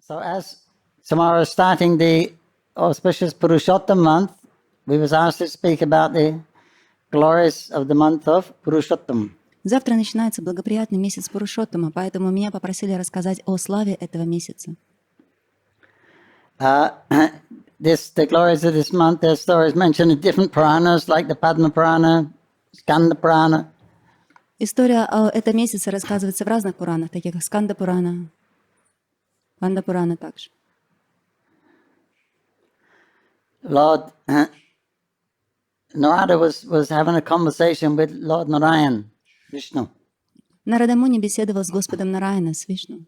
So as tomorrow is starting the auspicious Purushottam month, we was asked to speak about the glories of the month of Purushottam. Завтра начинается благоприятный месяц Пурушоттама, поэтому меня попросили рассказать о славе этого месяца. The glories of this month, their stories mentioned in different Puranas, like the Padma Purana, Skanda Purana. История о этом месяце рассказывается в разных Пуранах, таких как Сканда Пурана, Панда Пурана также. Lord Narada was having a conversation with Lord Narayan, Vishnu. Нарада Муни беседовал с Господом Нараяна, с Вишну.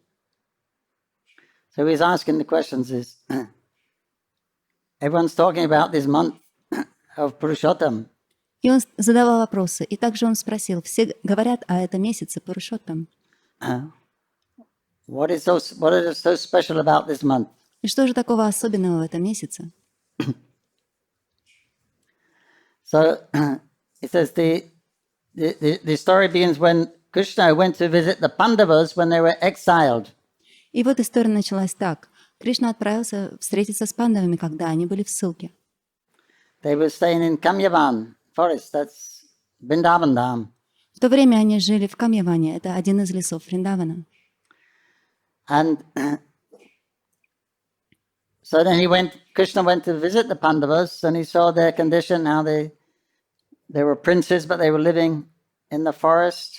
So he's asking the questions is, everyone's talking about this month of Purushottam. И он задавал вопросы. И также он спросил, все говорят о этом месяце Пурушоттам. What is so special about this month? И что же такого особенного в этом месяце? So it says the story begins when Krishna went to visit the Pandavas when they were exiled. И вот история началась так. Кришна отправился встретиться с пандавами, когда они были в ссылке. They were staying in Kamyavan forest, that's Vrindavan Dham. В то время они жили в Камьяване, это один из лесов Вриндавана. And so then Krishna went to visit the Pandavas and he saw their condition, how they were princes, but they were living in the forest.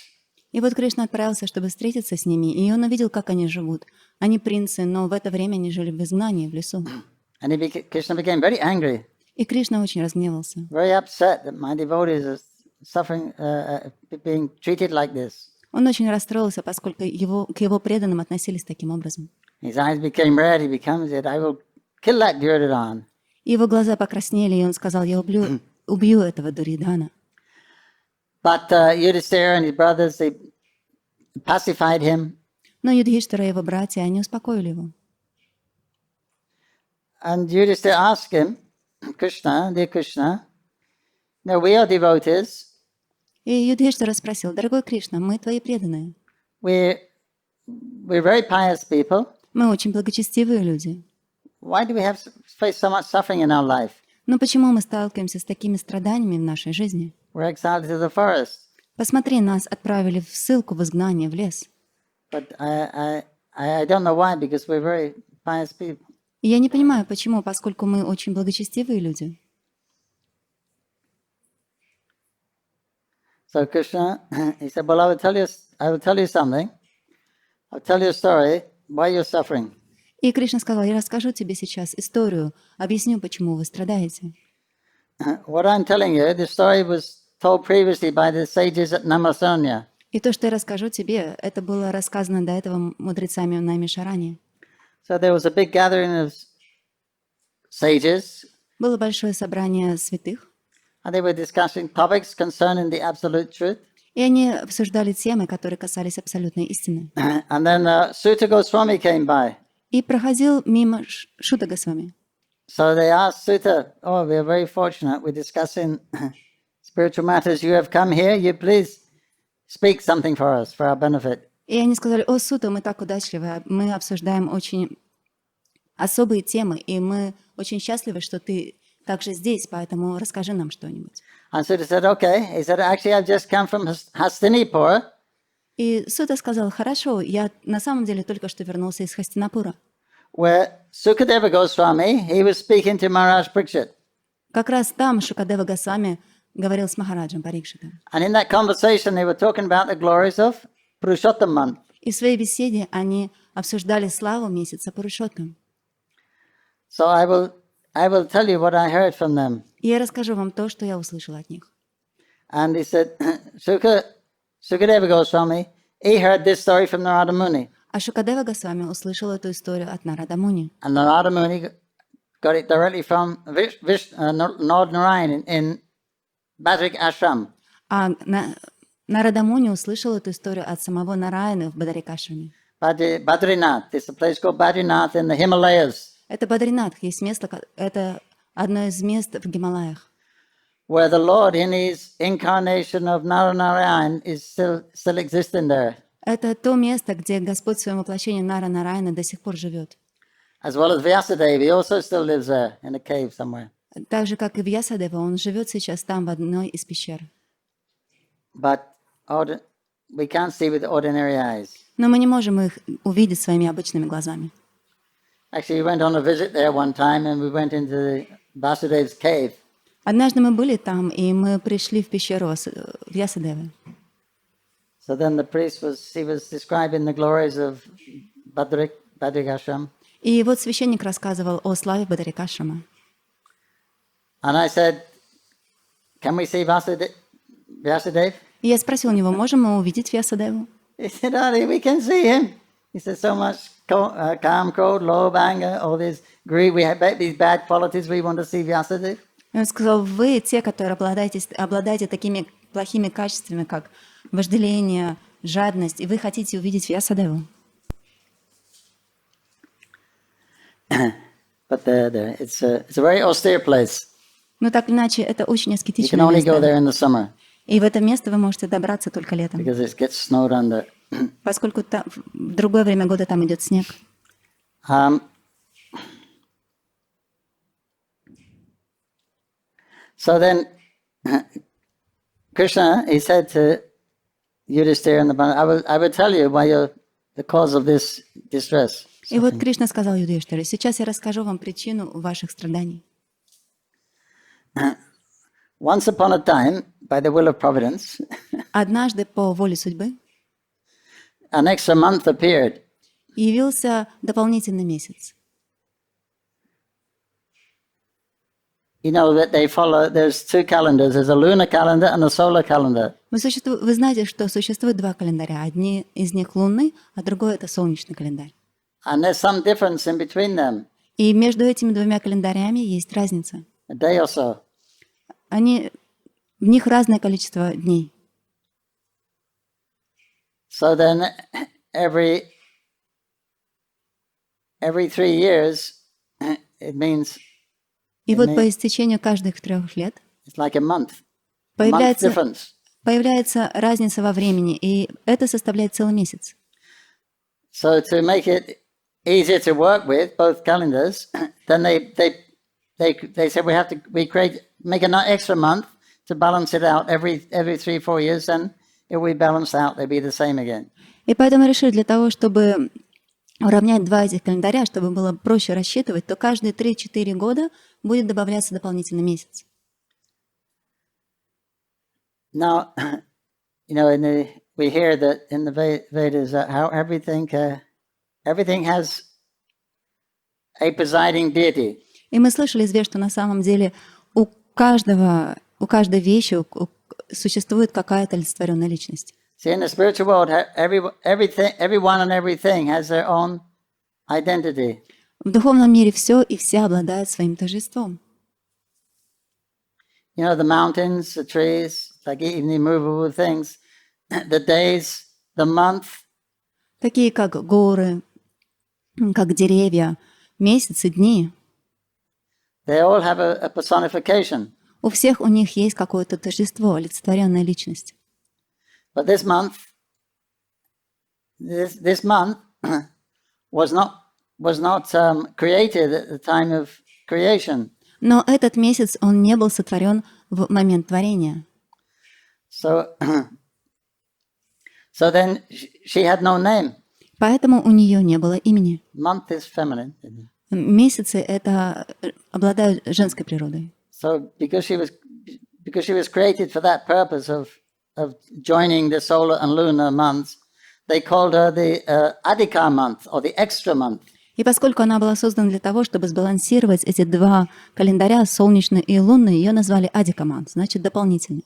И вот Кришна отправился, чтобы встретиться с ними, и он увидел, как они живут. Они принцы, но в это время они жили в изгнании, в лесу. And Krishna became very angry. И Кришна очень разгневался. Very upset that my devotees are suffering, being treated like this. Он очень расстроился, поскольку к его преданным относились таким образом. His eyes became red. He said, "I will kill that Duryodhana." Его глаза покраснели, и он сказал, я убью этого Дурьодхана. But Yudhishthira and his brothers, they pacified him. Но Юдхиштхира и его братья, они успокоили его. And Yudhishthira asked him, Krishna, dear Krishna, now we are devotees. И Юдхиштхира спросил, дорогой Кришна, мы твои преданные. We're very pious people. Мы очень благочестивые люди. Why do we have to face so much suffering in our life? Но почему мы сталкиваемся с такими страданиями в нашей жизни? We're exiled to the forest. Посмотри, нас отправили в ссылку, в изгнание, в лес. But I don't know why, because we're very pious people. И я не понимаю, почему, поскольку мы очень благочестивые люди. So Krishna, he said, well, I will tell you something. I'll tell you a story why you're suffering. И Кришна сказал, я расскажу тебе сейчас историю, объясню, почему вы страдаете. What I'm telling you, the story was told previously by the sages at Namasanya. И то, что я расскажу тебе, это было рассказано до этого мудрецами в Наймишаране. So there was a big gathering of sages. Было большое собрание святых. And they were discussing topics concerning the absolute truth. И они обсуждали темы, которые касались абсолютной истины. And then Sutta Goswami came by. И проходил мимо Шута Госвами. So they asked Sutta, oh, we are very fortunate. We're discussing spiritual matters. You have come here. You please speak something for us, for our benefit. И они сказали, о, Сута, мы так удачливы. Мы обсуждаем очень особые темы, и мы очень счастливы, что ты также здесь, поэтому расскажи нам что-нибудь. And Sutta said, okay. He said, actually, I've just come from Hastinapur. И Сута сказал, хорошо, я на самом деле только что вернулся из Хастинапура. Where Sukadeva Goswami, he was speaking to Maharaj Parikshit. Как раз там Шукадева Госвами говорил с Махараджем Парикшитом. And in that conversation, they were talking about the glories of Purushottam month. И в своей беседе они обсуждали славу месяца Пурушоттам. So I will tell you what I heard from them. И я расскажу вам то, что я услышала от них. And he said, Sukadeva Goswami, he heard this story from Narada Muni. А Шукадева Госвами услышал эту историю от Нарада Муни. And Narada Muni got it directly from Lord Narayan in Badrik Ashram. А Нарада Муни услышал эту историю от самого Нараяны в Бадарикашраме. Badrinath, there's a place called Badrinath in the Himalayas. Это Бадринатх, есть место, это одно из мест в Гималаях. Where the Lord in his incarnation of Narayan is still existing there. Это то место, где Господь в своем воплощении Нара Нараяна до сих пор живет. as well as Vyasadeva, he also still lives there in a cave somewhere. Так же, как и Вьясадева, он живет сейчас там, в одной из пещер. But we can't see with ordinary eyes. Но мы не можем их увидеть своими обычными глазами. Actually, we went on a visit there one time, and we went into Vasudev's cave. Однажды мы были там, и мы пришли в пещеру Вьясадевы. So then the priest was describing the glories of Badrikashram. И вот священник рассказывал о славе Бадарикашрама. And I said, can we see Vyasadeva? И я спросил у него, можем мы увидеть Вьясадеву? He said, we can see him. He said, so much calm, cold, low, anger, all this greed, we have these bad qualities, we want to see Vyasadeva. И он сказал, вы те, которые обладаете такими плохими качествами, как вожделение, жадность, и вы хотите увидеть Вьясадеву. But it's a very austere place. Но так или иначе, это очень You can аскетичное only go there место. in the summer И в это место вы можете добраться только летом, because it gets snowed under. поскольку в другое время года там идет снег. So then, Krishna, he said to Yudhishthira and the Pandavas, I will tell you why you're the cause of this distress. И вот Кришна сказал Юдхиштире, сейчас я расскажу вам причину ваших страданий. Once upon a time, by the will of providence, Однажды по воле судьбы an extra month appeared. явился дополнительный месяц. You know that they follow, there's two calendars, there's a lunar calendar and a solar calendar. Вы знаете, что существует два календаря. Одни из них лунный, а другой это солнечный календарь. And there's some difference in between them, И между этими двумя календарями есть разница. a day or so. В них разное количество дней. So then every 3 years, it means И вот по истечению каждых 3 лет it's like a month появляется difference. разница во времени, и это составляет целый месяц. So to make it easier to work with both calendars, then they said make an extra month to balance it out every 3-4 years, and it will be balanced out, they'll be the same again. И поэтому решили, для того, чтобы уравнять два этих календаря, чтобы было проще рассчитывать, то каждые 3-4 года будет добавляться дополнительный месяц. Now, you know, we hear that in the Vedas how everything has a presiding deity. И мы слышали из Вед, что на самом деле у каждой вещи существует какая-то олицетворенная личность. See, in the spiritual world, everyone and everything has their own identity. В духовном мире все и вся обладают своим торжеством. You know, the mountains, the trees, like even immovable things, the days, the month. Такие как горы, как деревья, месяцы, дни. They all have a personification. У всех у них есть какое-то торжество, олицетворенная личность. But this month was not created at the time of creation. Но этот месяц, он не был сотворен в момент творения. So then she had no name. Поэтому у нее не было имени. Month is feminine. Месяцы обладают женской природой. So because she was created for that purpose of joining the solar and lunar months, they called her the Adhika month or the extra month. И поскольку она была создана для того, чтобы сбалансировать эти два календаря, солнечный и лунный, ее назвали Адикаман, значит дополнительный.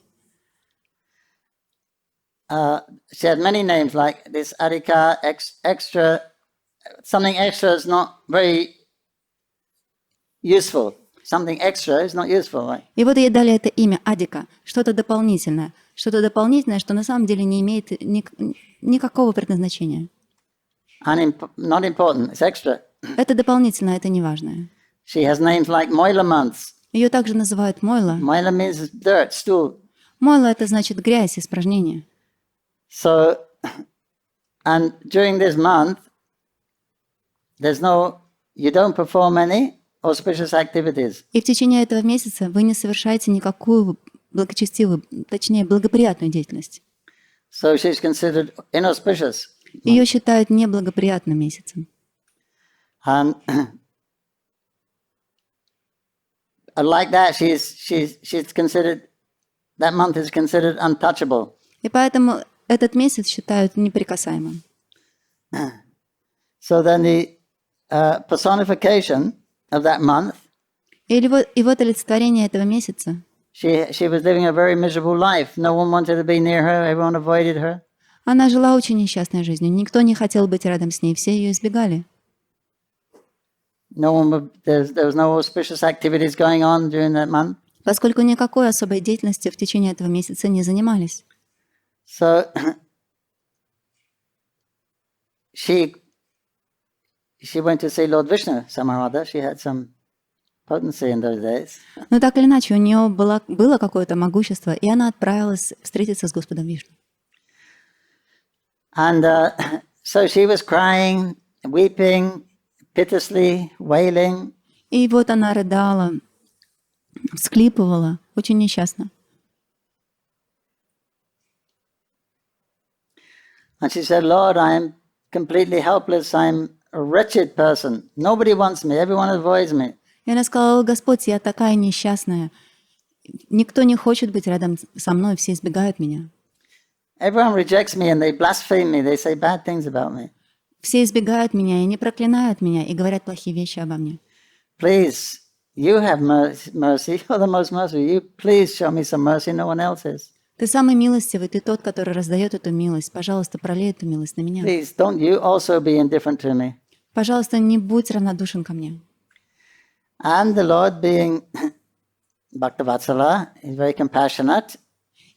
She had many names like this Adhika, extra. Something extra is not very useful. Something extra is not useful, right? И вот ей дали это имя Адика, что-то дополнительное, что на самом деле не имеет никакого предназначения. Not important, it's extra. Это дополнительное, это неважное. She has names like Moila months. Ее также называют Мойла. Moila means dirt, stool. Мойла это значит грязь, испражнение. So, and during this month, there's no you don't perform any auspicious activities. И в течение этого месяца вы не совершаете никакую благочестивую, точнее, благоприятную деятельность. So she's considered inauspicious. Ее считают неблагоприятным месяцем. And like that, she's considered, that month is considered untouchable. И поэтому этот месяц считают неприкасаемым. So then the personification of that month, И вот олицетворение этого месяца. she was living a very miserable life. No one wanted to be near her. Everyone avoided her. Она жила очень несчастной жизнью. Никто не хотел быть рядом с ней. Все ее избегали. There was no auspicious activities going on during that month. Поскольку никакой особой деятельности в течение этого месяца не занимались. So she went to see Lord Vishnu somehow or other. She had some potency in those days. Но так или иначе, у нее было какое-то могущество, и она отправилась встретиться с Господом Вишну. And so she was crying, weeping, piteously, wailing. И вот она рыдала, всхлипывала, очень несчастно. And she said, Lord, I am completely helpless. I'm a wretched person. Nobody wants me. Everyone avoids me. И она сказала: Господь, я такая несчастная. Никто не хочет быть рядом со мной, все избегают меня. Everyone rejects me and they blaspheme me. They say bad things about me. Все избегают меня и не проклинают меня и говорят плохие вещи обо мне. Please, you have mercy. You're the most merciful. You please show me some mercy. No one else is. Ты самый милостивый, ты тот, который раздает эту милость. Пожалуйста, пролей эту милость на меня. Please, don't you also be indifferent to me. Пожалуйста, не будь равнодушен ко мне. And the Lord, being Bhaktavatsala, is very compassionate.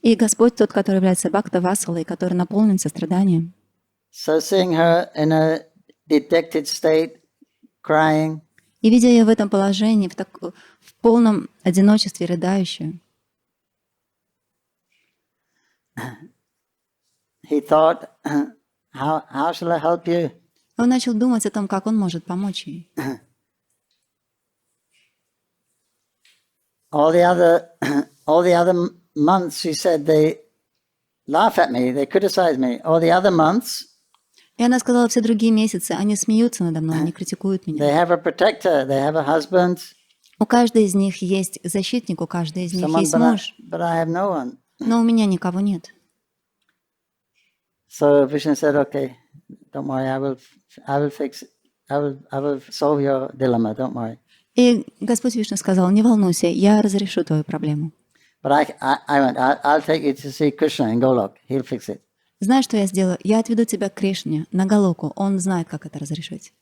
И Господь тот, который является Бхакта-васалой, который наполнен состраданием. So seeing her in a dejected state, crying, И видя ее в этом положении, в полном одиночестве, рыдающую, he thought, how shall I help you? он начал думать о том, как он может помочь ей. All the other months, she said, they laugh at me, they criticize me. All the other months, И она сказала: все другие месяцы они смеются надо мной, они критикуют they меня. have a protector, they have a husband, У каждой из них есть защитник, у каждой из них someone, есть муж, but I have no one. но у меня никого нет. So Vishnu said, okay, don't worry, I will fix it. I will solve your dilemma, don't worry. И Господь Вишну сказал: не волнуйся, я разрешу твою проблему. But I'll take you to see Krishna in Golok. He'll fix it. Знаешь, что я сделаю? Я отведу тебя к Кришне, на Галоку. Он знает, как это разрешить.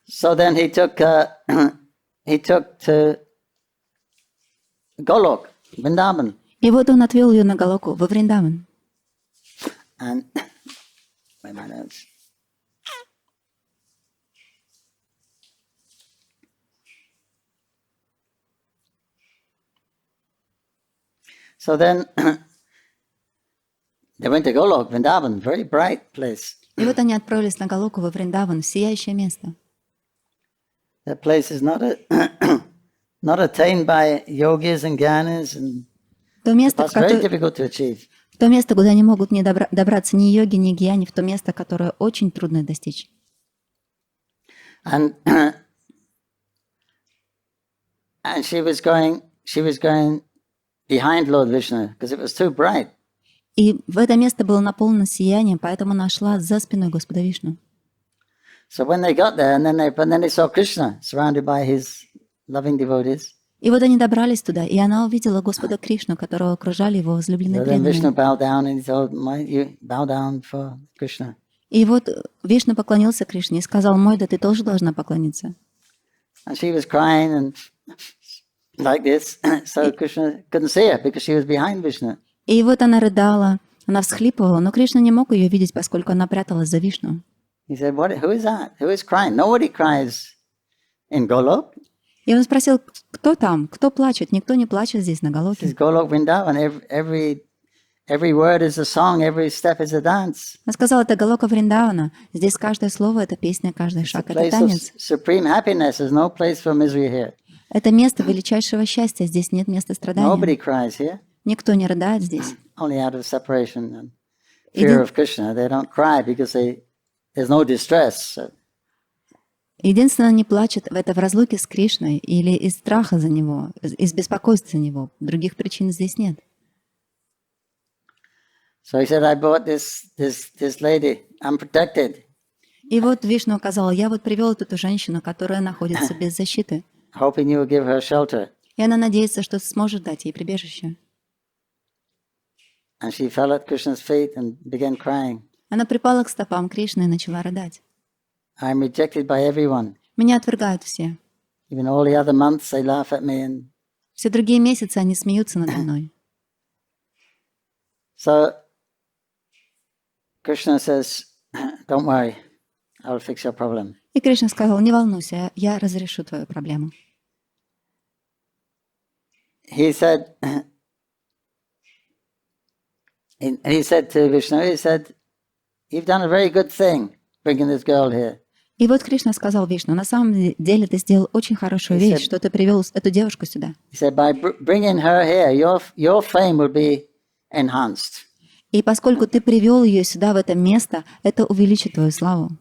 So then he took to Golok, Vrindavan. И вот он отвел ее на Галоку, во Вриндаван. And wait a minute. So then they went to Golok, Vrindavan, very bright place. И вот они отправились на Галоку, во Вриндаван, в сияющее место. That place is not attained by yogis and gyanis, and То место, it's very difficult to achieve. то место, куда не могут добраться ни йоги, ни гьяни, в то место, которое очень трудно достичь. And she was going behind Lord Vishnu because it was too bright. И в это место было наполнено сиянием, поэтому она шла за спиной Господа Вишну. So when they got there, and then they saw Krishna surrounded by his loving devotees. И вот они добрались туда, и она увидела Господа Кришну, которого окружали его возлюбленные So then Vishnu преданные. bowed down and he told, you bow down for Krishna. И вот Вишну поклонился Кришне и сказал: Мойда, ты тоже должна поклониться. And she was crying and like this, so Krishna couldn't see her because she was behind Vishnu. И вот она рыдала, она всхлипывала, но Кришна не мог ее видеть, поскольку она пряталась за Вишну. He said, who is that? Who is crying? Nobody cries in Golok. И он спросил: кто там? Кто плачет? Никто не плачет здесь, на This Галоке. is Golok Vrindavan. every word is a song, every step is a dance. Он сказал, это Галока Вриндавана. Здесь каждое слово — это песня, каждый шаг — это Place of танец. supreme happiness. There's no place for misery here. Это место величайшего счастья. Здесь нет места страдания. Nobody cries here. Никто не рыдает здесь. Only out of separation and fear of Krishna. They don't cry because there's no distress. Единственное, они плачут в разлуке с Кришной или из страха за него, из беспокойства за него. Других причин здесь нет. So he said, I bought this lady, unprotected. И вот Вишну сказал, я вот привел эту женщину, которая находится без защиты. Hoping you will give her shelter. И она надеется, что ты сможешь дать ей прибежище. And she fell at Krishna's feet and began crying. Она припала к стопам Кришны и начала рыдать. I'm rejected by everyone. Меня отвергают все. Even all the other months they laugh at me and Все другие месяцы они смеются надо мной. so Krishna says, don't worry, I will fix your problem. И Кришна сказал, не волнуйся, я разрешу твою проблему. He said to Vishnu, he said, you've done a very good thing bringing this girl here. И вот Кришна сказал Вишну, на самом деле ты сделал очень хорошую вещь, что ты привел эту девушку сюда. He said, by bringing her here, your fame will be enhanced. И поскольку ты привел ее сюда, в это место, это увеличит твою славу.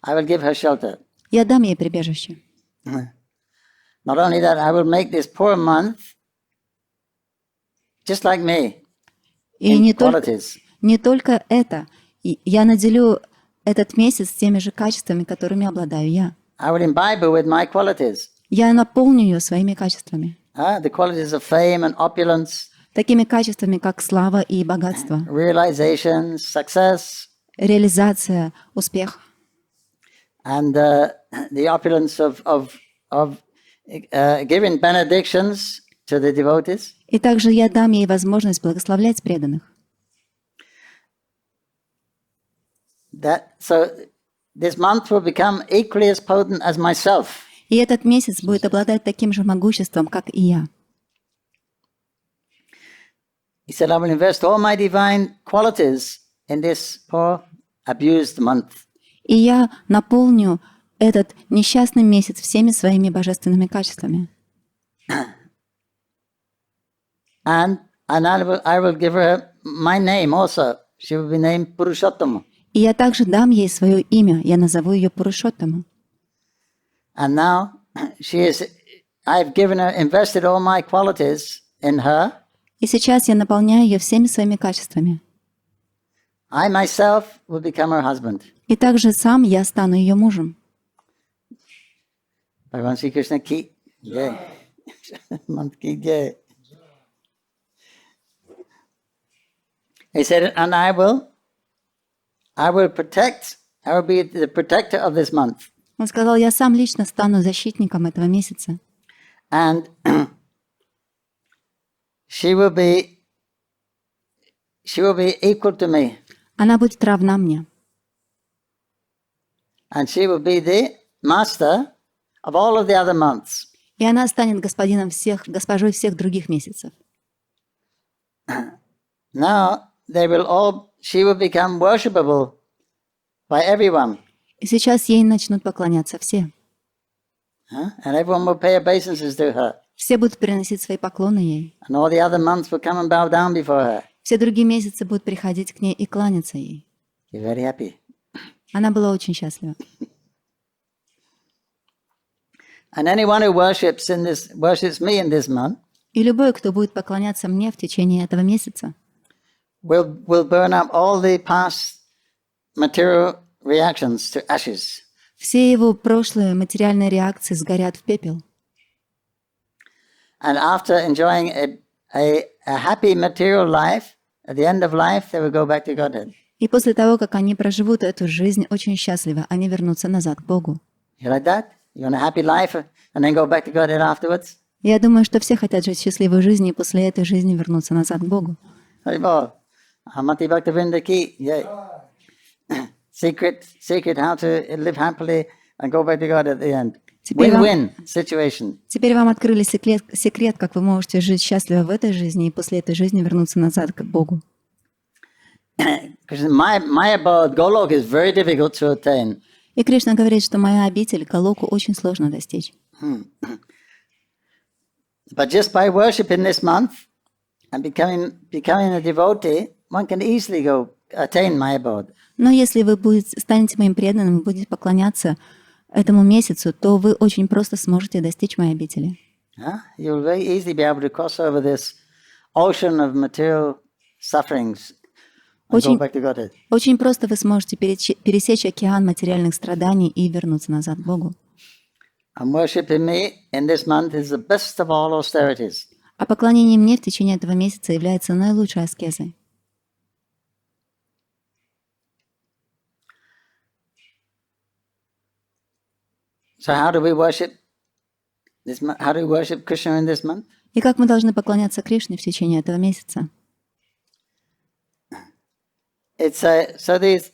I will give her shelter. Я дам ей прибежище. Not only that, I will make this poor month just like me И in не qualities. только это. Я наделю этот месяц теми же качествами, которыми обладаю я. I will imbibe her with my qualities. Я наполню ее своими качествами. The qualities of fame and opulence, Такими качествами, как слава и богатство, realization, success, реализация, успех. and the opulence of giving benedictions to the devotees. И также я дам ей возможность благословлять преданных. So this month will become equally as potent as myself. И этот месяц будет обладать таким же могуществом, как и я. He said, I will invest all my divine qualities in this poor, abused month. И я наполню этот несчастный месяц всеми своими божественными качествами. And I will give her my name also. She will be named Purushottama. И я также дам ей свое имя. Я назову ее Пурушоттама. And now I've given her, invested all my qualities in her. И сейчас я наполняю ее всеми своими качествами. I myself will become her husband. И также сам я стану ее мужем. Bhagavan Sri Krishna ki jai. Month ki jai. He said, and I will protect, I will be the protector of this month. Он сказал, я сам лично стану защитником этого месяца. And she will be equal to me. Она будет равна мне. And she will be the master of all of the other months. И она станет госпожой всех других месяцев. Now she will become worshipable by everyone. И сейчас ей начнут поклоняться все. And everyone will pay obeisances to her. Все будут приносить свои поклоны ей. And all the other months will come and bow down before her. Все другие месяцы будут приходить к ней и кланяться ей. You're very happy. Она была очень счастлива. And anyone who worships me in this month И любой, кто будет поклоняться мне в течение этого месяца, will burn up all the past material reactions to ashes. все его прошлые материальные реакции сгорят в пепел. And after enjoying a happy material life, at the end of life, they will go back to Godhead. И после того, как они проживут эту жизнь очень счастливо, они вернутся назад к Богу. You like that? You want a happy life and then go back to Godhead afterwards? Я думаю, что все хотят жить счастливой жизнью и после этой жизни вернуться назад к Богу. Haribol. Amati Bhaktivinoda ki. Yay. Secret how to live happily and go back to God at the end. Win-win situation. Теперь вам открыли секрет, как вы можете жить счастливо в этой жизни и после этой жизни вернуться назад к Богу. Because Mayapur Golok is very difficult to attain. И Кришна говорит, что моя обитель, Галоку, очень сложно достичь. But just by worshiping this month and becoming a devotee, one can easily attain Mayapur. Но если вы станете моим преданным и будете поклоняться этому месяцу, то вы очень просто сможете достичь моей обители. You'll very easily be able to cross over this ocean of material sufferings. Очень просто вы сможете пересечь океан материальных страданий и вернуться назад к Богу. А поклонение мне в течение этого месяца является наилучшей аскезой. So how do we worship Krishna in this month? И как мы должны поклоняться Кришне в течение этого месяца? So these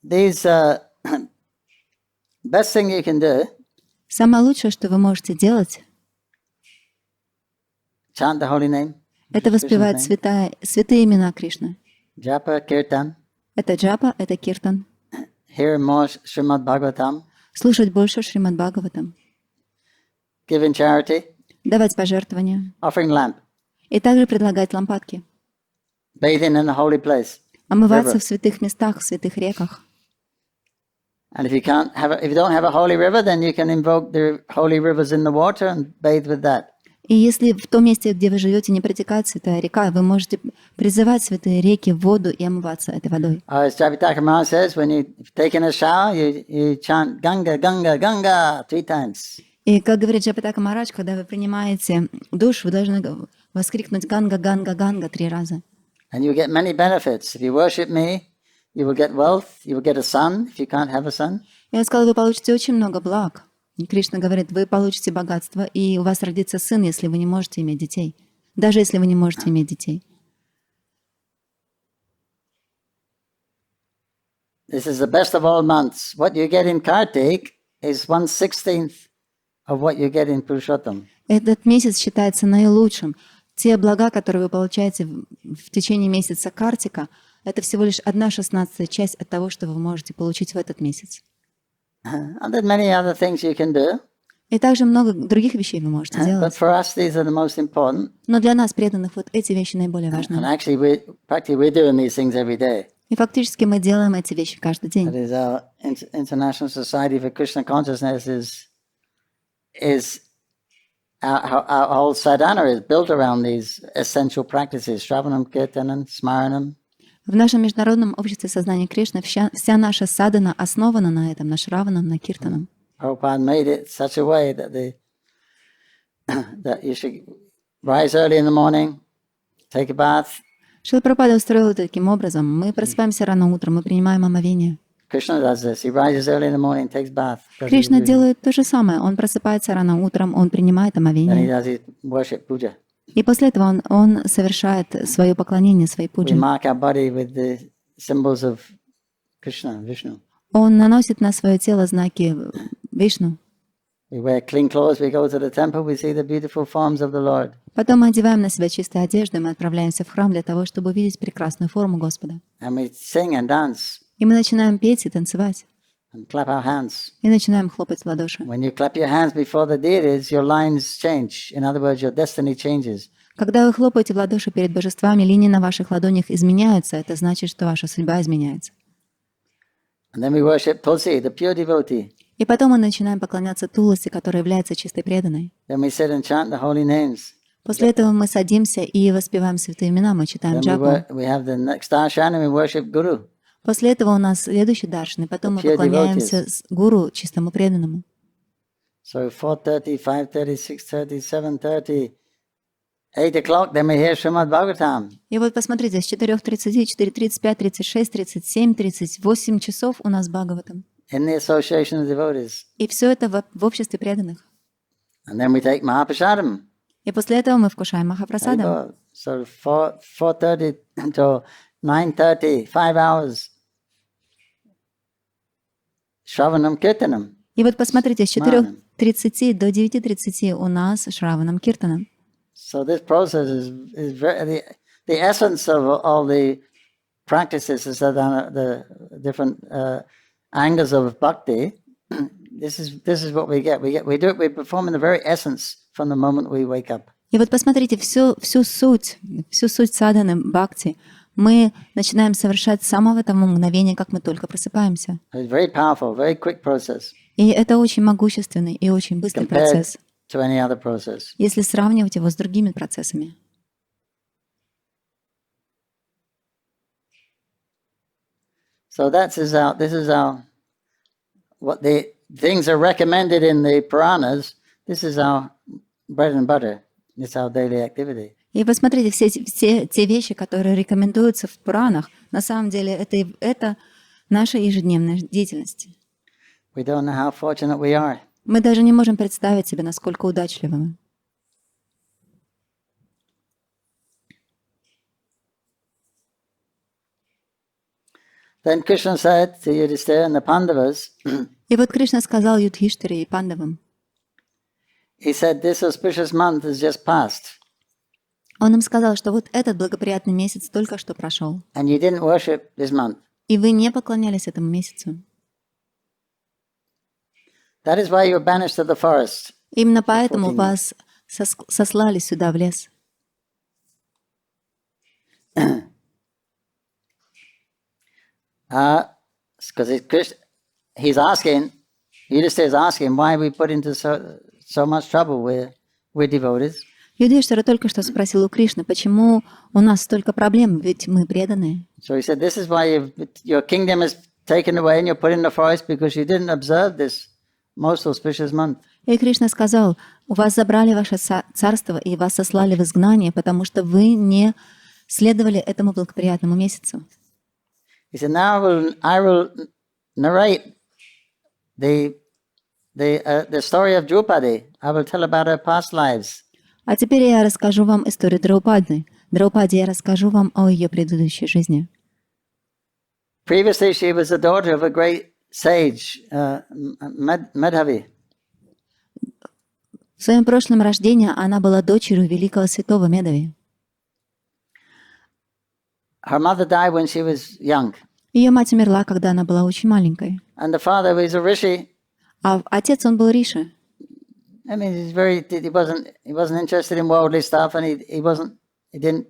best thing you can do. Самое лучшее, что вы можете делать, chant the holy name. Это воспевать святые имена Кришны. Japa, kirtan. Это джапа, это киртан. Hear more Srimad Bhagavatam. Слушать больше Шримад Бхагаватам. Giving charity. Давать пожертвования. Offering lamp. И также предлагать лампадки. Bathing in the holy place. Омываться в святых местах, в святых реках. And if you don't have a holy river, then you can invoke the holy rivers in the water and bathe with that. И если в том месте, где вы живете, не протекает святая река, вы можете призывать святые реки в воду и омываться этой водой. As Japa says, when you're taking a shower, you chant Ganga, Ganga, Ganga 3 times. И как говорит Джапатака Махарадж, когда вы принимаете душ, вы должны воскликнуть Ганга, Ганга, Ганга 3 раза. And you get many benefits. If you worship me, you will get wealth, you will get a son, if you can't have a son. Я сказала, вы получите очень много благ. И Кришна говорит, вы получите богатство, и у вас родится сын, если вы не можете иметь детей. Даже если вы не можете иметь детей. This is the best of all months. What you get in Kartik is 1/16 of what you get in Purushottam. Этот месяц считается наилучшим. Те блага, которые вы получаете в течение месяца Картика, это всего лишь 1/16 часть от того, что вы можете получить в этот месяц. And there are many other things you can do. И также много других вещей вы можете делать. But for us, these are the most important. Но для нас, преданных, вот эти вещи наиболее важны. And actually, we're doing these things every day. И фактически мы делаем эти вещи каждый день. That is our International Society for Krishna Consciousness is our whole sadhana is built around these essential practices: Shravanam, Kirtanam, Smaranam. В нашем международном обществе сознания Кришны вся наша садхана основана на этом, на Шраванам, на Киртанам. Prabhupada made it such a way that you should rise early in the morning, take a bath. Шрила Прабхупада устроил это таким образом. Мы просыпаемся рано утром, мы принимаем омовение. Krishna does this. He rises early in the morning, takes bath. Кришна делает то же самое. Он просыпается рано утром, он принимает Then he омовение. does his worship puja. И после этого он совершает свое поклонение, свои We пуджи. mark our body with the symbols of Krishna, Vishnu. Он наносит на свое тело знаки Вишну. We wear clean clothes. We go to the temple. We see the beautiful forms of the Lord. Потом мы одеваем на себя чистые одежды, мы отправляемся в храм для того, чтобы увидеть прекрасную форму Господа. And we sing and dance И мы начинаем петь и танцевать. and clap our hands. И начинаем хлопать в ладоши. When you clap your hands before the deities, your lines change. In other words, your destiny changes. Когда вы хлопаете в ладоши перед божествами, линии на ваших ладонях изменяются. Это значит, что ваша судьба изменяется. And then we worship Tulsi, the pure devotee. И потом мы начинаем поклоняться Туласи, которая является чистой преданной. Then we sit and chant the holy names. После этого мы садимся и воспеваем святые имена, мы читаем Then джапу. we have the next darshan and we worship Guru. После этого у нас следующий даршан, и потом мы Pure поклоняемся гуру, чистому преданному. So 4:30, 5:30, 6:30, 7:30, 8 o'clock, then we hear Srimad Bhagavatam. И вот посмотрите, с 4:30, 4:30, 5:36, 37, 38 часов у нас Бхагаватам. In the association of devotees. И все это в обществе преданных. And then we take Mahaprasadam. И после этого мы вкушаем Махапрасадам. So 4:30 to 9:30, 5 hours. Shravanam Kirtanam. И вот посмотрите, с 4:30 до 9:30 у нас Шраванам Киртанам. So this process is very, the essence of all the practices is that the different angles of bhakti. This is what we get. We perform in the very essence from the moment we wake up. И вот посмотрите, всю суть садханы бхакти мы начинаем совершать с самого того мгновения, как мы только просыпаемся. It's very powerful, very quick process. И это очень могущественный и очень быстрый процесс, To any other process. если сравнивать его с другими процессами. So this is our what the things are recommended in the Puranas. This is our bread and butter. It's our daily activity. И посмотрите, все те вещи, которые рекомендуются в Пуранах, на самом деле это наша ежедневная деятельность. We don't know how fortunate we are. Мы даже не можем представить себе, насколько удачливы мы. Then Krishna said to Yudhishthira and the Pandavas, И вот Кришна сказал Юдхиштире и Пандавам, he said, this auspicious month has just passed, он им сказал, что вот этот благоприятный месяц только что прошел, and you didn't worship this month. и вы не поклонялись этому месяцу. That is why you were banished to the forest. Именно поэтому вас сослали сюда, в лес. Because he's asking, Yudhishthira is asking, why we put into so much trouble. We're devotees. Юдхиштира только что спросил у Кришны, почему у нас столько проблем, ведь мы преданные. So he said, this is why your kingdom is taken away and you're put in the forest because you didn't observe this most auspicious month. И Кришна сказал, у вас забрали ваше царство и вас сослали в изгнание, потому что вы не следовали этому благоприятному месяцу. He said, now I will narrate the story of Draupadi. I will tell about her past lives. А теперь я расскажу вам историю Драупади. Драупади, я расскажу вам о ее предыдущей жизни. Previously, she was the daughter of a great sage, Madhavi. В своем прошлом рождении она была дочерью великого святого Медави. Her mother died when she was young. Ее мать умерла, когда она была очень маленькой. And the father was a rishi. А отец, он был риши. I mean, he wasn't interested in worldly stuff, and he didn't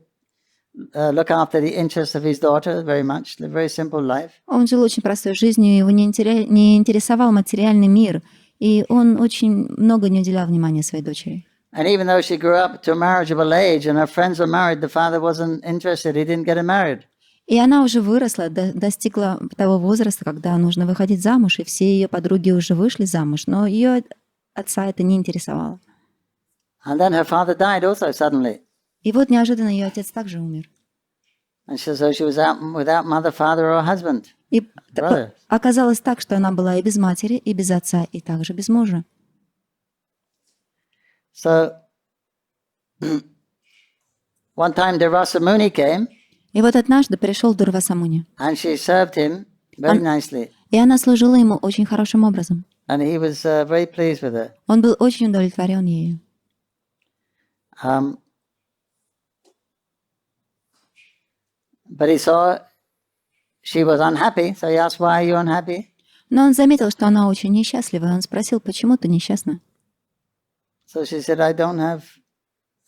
look after the interests of his daughter very much. Lived a very simple life. Он жил очень простой жизнью, его не интересовал материальный мир, и он очень много не уделял внимания своей дочери. And even though she grew up to a marriageable age and her friends were married, the father wasn't interested. He didn't get her married. И она уже выросла, достигла того возраста, когда нужно выходить замуж, и все ее подруги уже вышли замуж, но ее отца это не интересовало. And then her father died also suddenly. И вот неожиданно ее отец также умер. And so she was out without mother, father, or husband. И Brother. оказалось так, что она была и без матери, и без отца, и также без мужа. So one time Durvasa Muni came, И вот однажды пришел Дурваса Муни, and she served him very nicely, и она служила ему очень хорошим образом. and he was very pleased with her. Он был очень удовлетворен ею. But he saw she was unhappy, so he asked, "Why are you unhappy?" Но он заметил, что она очень несчастлива, и он спросил, почему ты несчастна? So she said, "I don't have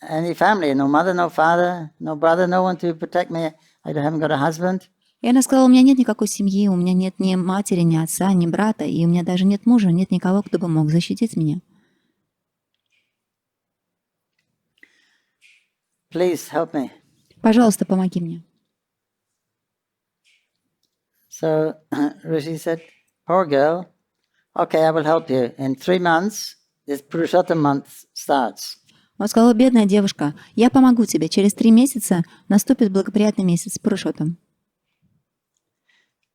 any family, no mother, no father, no brother, no one to protect me. I haven't got a husband." И она сказала, у меня нет никакой семьи, у меня нет ни матери, ни отца, ни брата, и у меня даже нет мужа, нет никого, кто бы мог защитить меня. Please help me. Пожалуйста, помоги мне. So Rishi said, "Poor girl. Okay, I will help you. In 3 months, this Purushottam month starts." Он сказал, бедная девушка, я помогу тебе, через 3 месяца наступит благоприятный месяц Пурушоттам.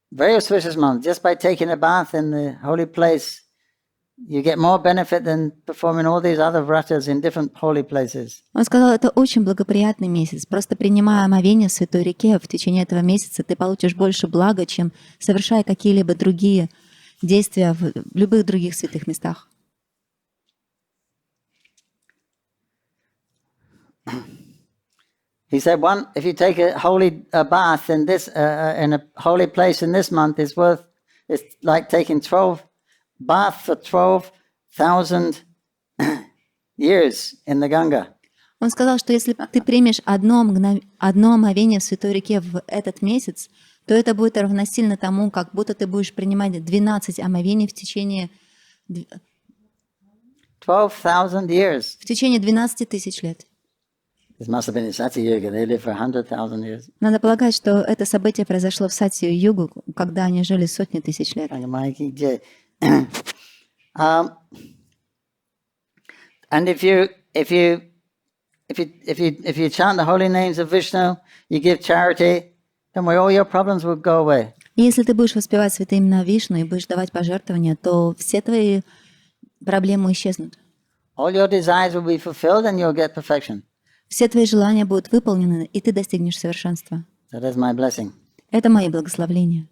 Very auspicious month. Just by taking a bath in the holy place, you get more benefit than performing all these other vratas in different holy places. Он сказал, это очень благоприятный месяц. Просто принимая омовение в святой реке в течение этого месяца, ты получишь больше блага, чем совершая какие-либо другие действия в любых других святых местах. He said, if you take a holy bath in a holy place in this month, it's like taking 12 baths for 12,000 years in the Ganga. Он сказал, что если ты примешь одно омовение в святой реке в этот месяц, то это будет равносильно тому, как будто ты будешь принимать 12 омовений в течение 12,000 years. В течение 12 тысяч лет. This must have been in Satyuga. They lived for 100,000 years. Надо полагать, что это событие произошло в Сатью-югу, когда они жили сотни тысяч лет. And if you chant the holy names of Vishnu, you give charity, then all your problems will go away. И если ты будешь воспевать святые имена Вишну и будешь давать пожертвования, то все твои проблемы исчезнут. All your desires will be fulfilled and you'll get perfection. Все твои желания будут выполнены, и ты достигнешь совершенства. That is my blessing. Это мои благословления.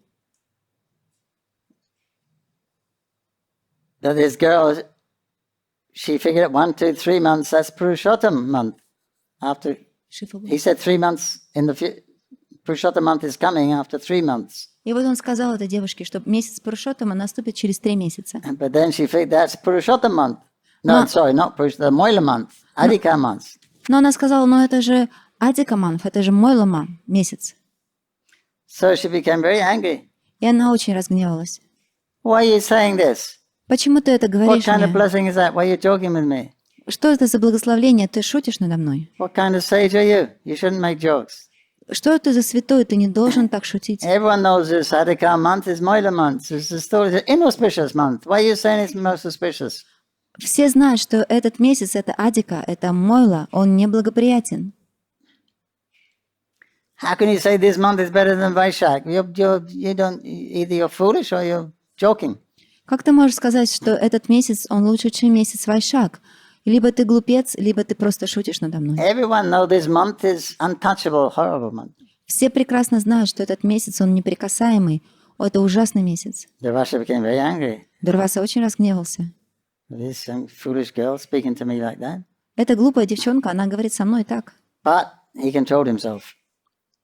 That this girl, she figured 1, 2, 3 months, that's Purushottam month. After, he said 3 months in the Purushottam month is coming after 3 months. И вот он сказал этой девушке, что месяц Пурушоттама наступит через 3 месяца. But then she figured that's Purushottam month. No, sorry, not Purushottam, the Moila month, Adhika month. Но она сказала, но это же Адикаманф, это же Мойлама месяц. So she became very angry. И она очень разгневалась. Why are you saying this? Почему ты это What говоришь kind of мне? blessing is that? Why are you joking with me? Что это за благословление? Ты шутишь надо мной? What kind of sage are you? You shouldn't make jokes. Что это за святой? Ты не должен так шутить. Everyone knows this Adhika month is Moila month. It's an inauspicious month. Why are you saying it's most auspicious? Все знают, что этот месяц — это Адика, это Мойла, он неблагоприятен. How can you say this month is better than Vaishak? Either you're foolish or you're joking. Как ты можешь сказать, что этот месяц, он лучше, чем месяц Вайшак? Либо ты глупец, либо ты просто шутишь надо мной. Everyone knows this month is untouchable, horrible month. Все прекрасно знают, что этот месяц, он неприкасаемый. Это ужасный месяц. Durvasa became very angry. Дурваса очень разгневался. This young foolish girl speaking to me like that. Эта глупая девчонка, она говорит со мной так. But he controlled himself.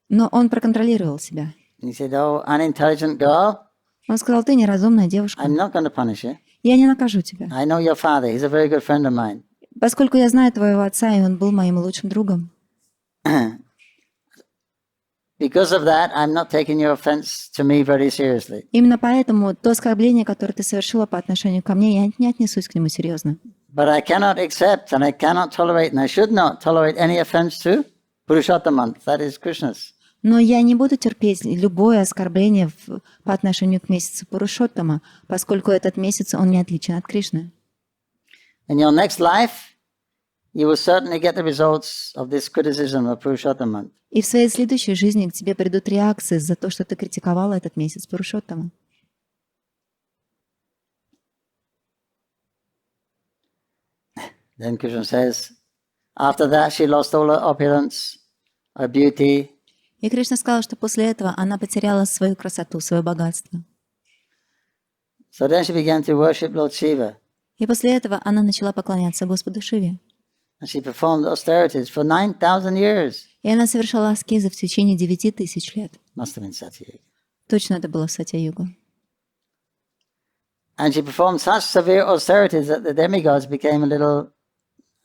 Но он проконтролировал себя. He said, "Oh, unintelligent girl, Он сказал, ты неразумная девушка. I'm not going to punish you. Я не накажу тебя. I know your father. He's a very good friend of mine. Поскольку я знаю твоего отца, и он был моим лучшим другом. Because of that, I'm not taking your offense to me very seriously. Именно поэтому то оскорбление, которое ты совершила по отношению ко мне, я не отнесусь к нему серьезно. But I cannot accept and I cannot tolerate and I should not tolerate any offense to Purushottama. That is Krishna's. Но я не буду терпеть любое оскорбление по отношению к месяцу Пурушоттама, поскольку этот месяц, он не отличен от Кришны. In your next life, you will certainly get the results of this criticism of Purushottama. И в своей следующей жизни к тебе придут реакции за то, что ты критиковала этот месяц Пурушоттама. Then Krishna says, after that she lost all her opulence, her beauty. И Кришна сказал, что после этого она потеряла свою красоту, свое богатство. So then she began to worship Lord Shiva. И после этого она начала поклоняться Господу Шиве. And she performed austerities for 9,000 years. И она совершала аскезы в течение 9000 лет. Must have been Satyuga. Точно это было в Сатья-югу. And she performed such severe austerities that the demigods became a little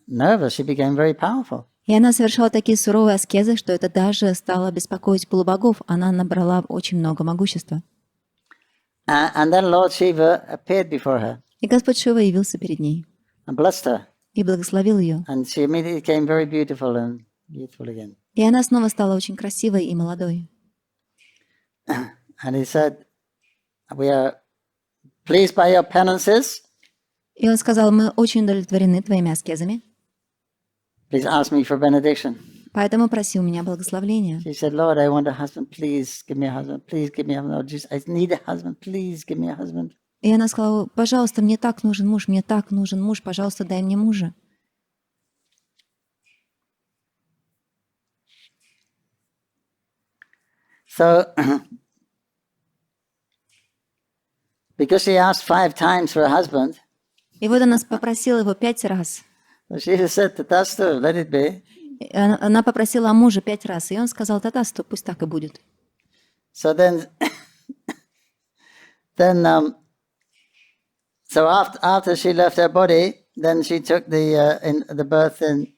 nervous. She became very powerful. И она совершала такие суровые аскезы, что это даже стало беспокоить полубогов. Она набрала очень много могущества. And then Lord Shiva appeared before her И Господь Шива явился перед ней and blessed her. и благословил ее. And she immediately became very beautiful and beautiful again. И она снова стала очень красивой и молодой. And he said, we are pleased by your penances. И он сказал, мы очень удовлетворены твоими аскезами, Please ask me for benediction. поэтому проси у меня благословения. She said, Lord, I want a husband. Please give me a husband. Please give me a husband. Lord Jesus, I need a husband. Please give me a husband. И она сказала, пожалуйста, мне так нужен муж, мне так нужен муж, пожалуйста, дай мне мужа. So because she asked 5 times for a husband, И вот она попросила его 5 раз. she just said, Tatastu, let it be. Она попросила о муже 5 раз, и он сказал: татасту, пусть так и будет. So then, so after she left her body, then she took the birth in,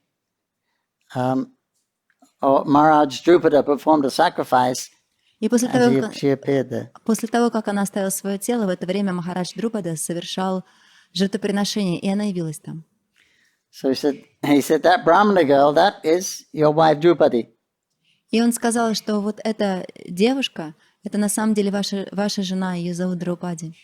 or Maharaj Drupada performed a sacrifice, И после and she appeared there. того, как она оставила свое тело, в это время Махарадж Друпада совершал жертвоприношение, и она явилась там. So he said, that Brahmana girl, that is your wife Drupadi. И он сказал, что вот эта девушка, это на самом деле ваша жена, ее зовут Драупади.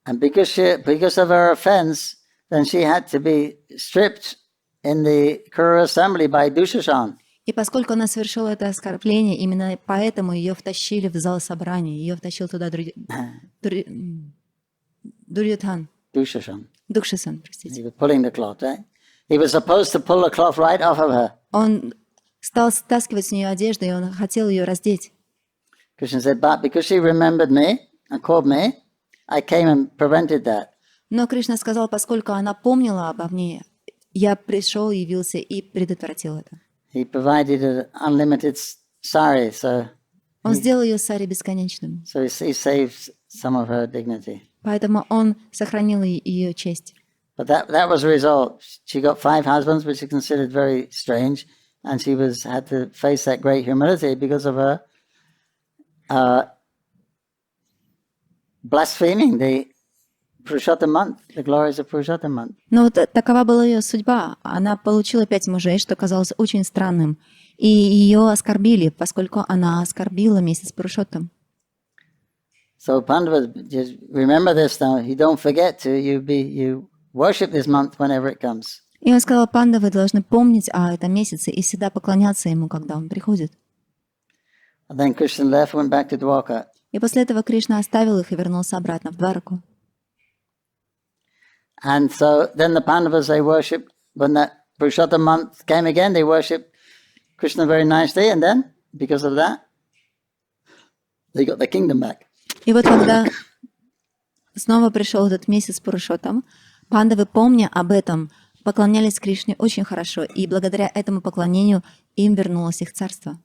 And because of her offense, then she had to be stripped in the Kuru assembly by Dushashan. И поскольку она совершила это оскорбление, именно поэтому ее втащили в зал собрания, ее втащил туда Дурьотхан. Дукшасан, простите. He was pulling the cloth, right? He was supposed to pull the cloth right off of her. Он стал стаскивать с нее одежду, и он хотел ее раздеть. Krishna said, but because she remembered me and called me, I came and prevented that. Но Кришна сказал, поскольку она помнила обо мне, я пришел, явился и предотвратил это. He provided an unlimited sari, so Он сделал ее сари бесконечным. he saved some of her dignity. Поэтому он сохранил ее честь. But that was the result. She got 5 husbands, which is considered very strange, and she had to face that great humility because of her blaspheming the Purushottam month, the glories of Purushottam month. Но вот такова была ее судьба. Она получила 5 мужей, что казалось очень странным. И ее оскорбили, поскольку она оскорбила месяц Пурушоттам. So Pandavas, just remember this now. You don't forget to you worship this month whenever it comes. И он сказал, пандавы должны помнить о этом месяце и всегда поклоняться ему, когда он приходит. And then Krishna left, went back to Dwarka. И после этого Кришна оставил их и вернулся обратно в Двараку. And so then the Pandavas, they worship, when that Purushottam month came again, they worship Krishna very nicely, and then, because of that, they got their kingdom back. И вот когда снова пришел этот месяц Пурушоттам, пандавы, помня об этом, поклонялись Кришне очень хорошо, и благодаря этому поклонению им вернулось их царство.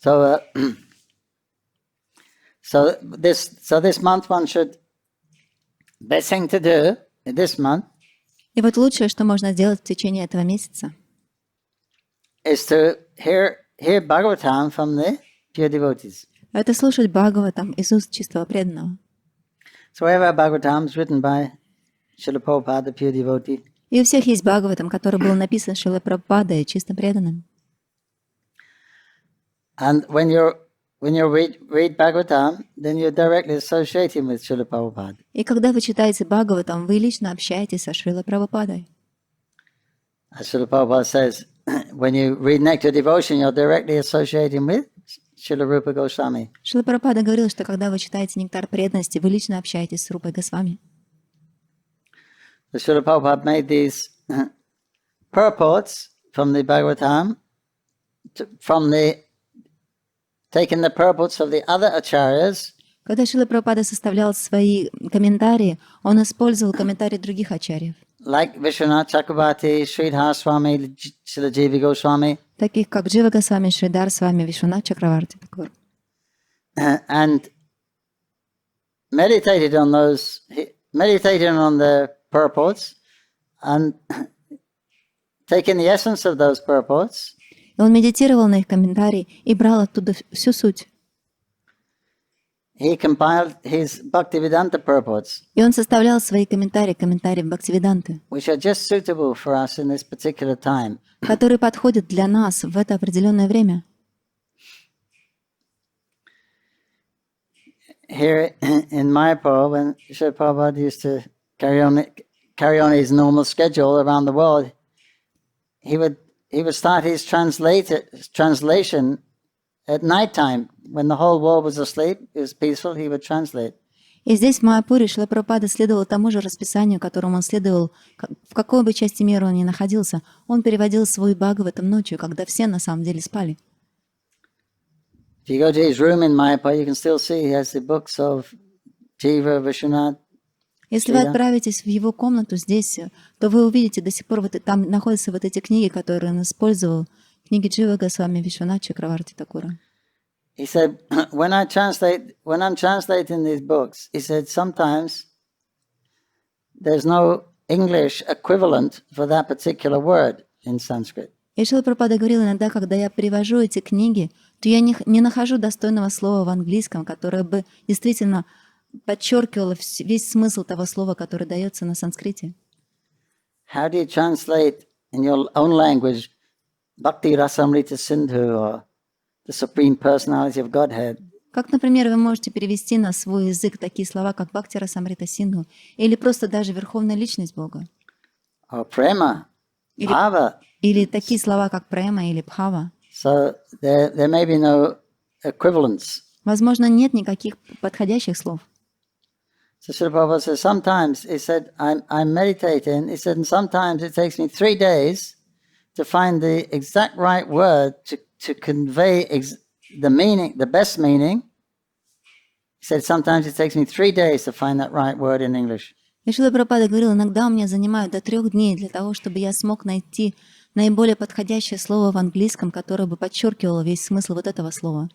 So this month one should, best thing to do this month И вот лучшее, что можно сделать в течение этого месяца, is to hear Bhagavatam from the pure devotees. это слушать Бхагаватам из уст чистого преданного. So we have our Bhagavatams written by Srila Prabhupada, the pure devotee. И у всех есть Бхагаватам, который был написан Шрилой Прабхупадой, чистым преданным. And when you read Bhagavatam, then you're directly associating with Srila Prabhupada. И когда вы читаете Бхагаватам, вы лично общаетесь со Шрилой Прабхупадой. As Srila Prabhupada says, when you read Nectar Devotion, you're directly associating with Srila Rupa Goswami. Шрила Прабхупада говорил, что когда вы читаете Нектар преданности, вы лично общаетесь с Рупой Госвами. So Srila Prabhupada made these purports from the Bhagavatam, taking the purports of the other acharyas. Когда Шрила Прабхупада составлял свои комментарии, он использовал комментарии других ачарьев, Like Vishwanath Chakravarti, Sridhar Swami, Srila Jiva Goswami. таких как Джива Госвами, Шридар Свами, Вишванат Чакраварти. And meditated on the purports and taking the essence of those purports. И он медитировал на их комментарии и брал оттуда всю суть. He compiled his Bhaktivedanta purports, И он составлял свои комментарии Бхактивиданты, which are just suitable for us in this particular time. которые подходят для нас в это определенное время. Here in Mayapur, when Srila Prabhupada used to carry on his normal schedule around the world, he would start his translation at night time when the whole world was asleep. It was peaceful. He would translate. И здесь в Майяпуре Шрила Прабхупада следовал тому же расписанию, которому он следовал, в какой бы части мира он ни находился. Он переводил свой Бхагаватам ночью, когда все на самом деле спали. If you go to his room in Mayapur, you can still see he has the books of Jiva, Vishwanath. Если вы отправитесь в его комнату здесь, то вы увидите до сих пор, там находятся вот эти книги, которые он использовал, книги Джива Госвами, Вишванат Чакраварти Такура. He said, when I'm translating these books, he said, sometimes there's no English equivalent for that particular word in Sanskrit. И Шрила Прабхупада говорил, иногда, когда я перевожу эти книги, то я не нахожу достойного слова в английском, которое бы действительно подчеркивало весь смысл того слова, которое дается на санскрите. How do you translate in your own language Bhakti Rasamrita Sindhu or the Supreme Personality of Godhead? Как, например, вы можете перевести на свой язык такие слова, как Бхакти Расамрита Синдху, или просто даже Верховная Личность Бога? Or Prema, Bhava. Или такие слова, как Према или Бхава. So there may be no equivalence. Возможно, нет никаких подходящих слов. So Srila Prabhupada said, sometimes, he said, I'm meditating, he said, and sometimes it takes me 3 days to find the exact right word to convey the meaning, the best meaning. He said, sometimes it takes me 3 days to find that right word in English. И Шрила Прабхупада говорил, иногда у меня занимает до 3 дней для того, чтобы я смог найти наиболее подходящее слово в английском, которое бы подчеркивало весь смысл вот этого слова.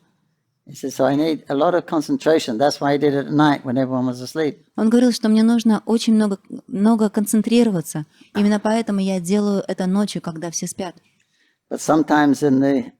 He said, so I need a lot of concentration. That's why I did it at night when everyone was asleep. Он говорил, что мне нужно очень много концентрироваться. Именно поэтому я делаю это ночью, когда все спят. But sometimes in the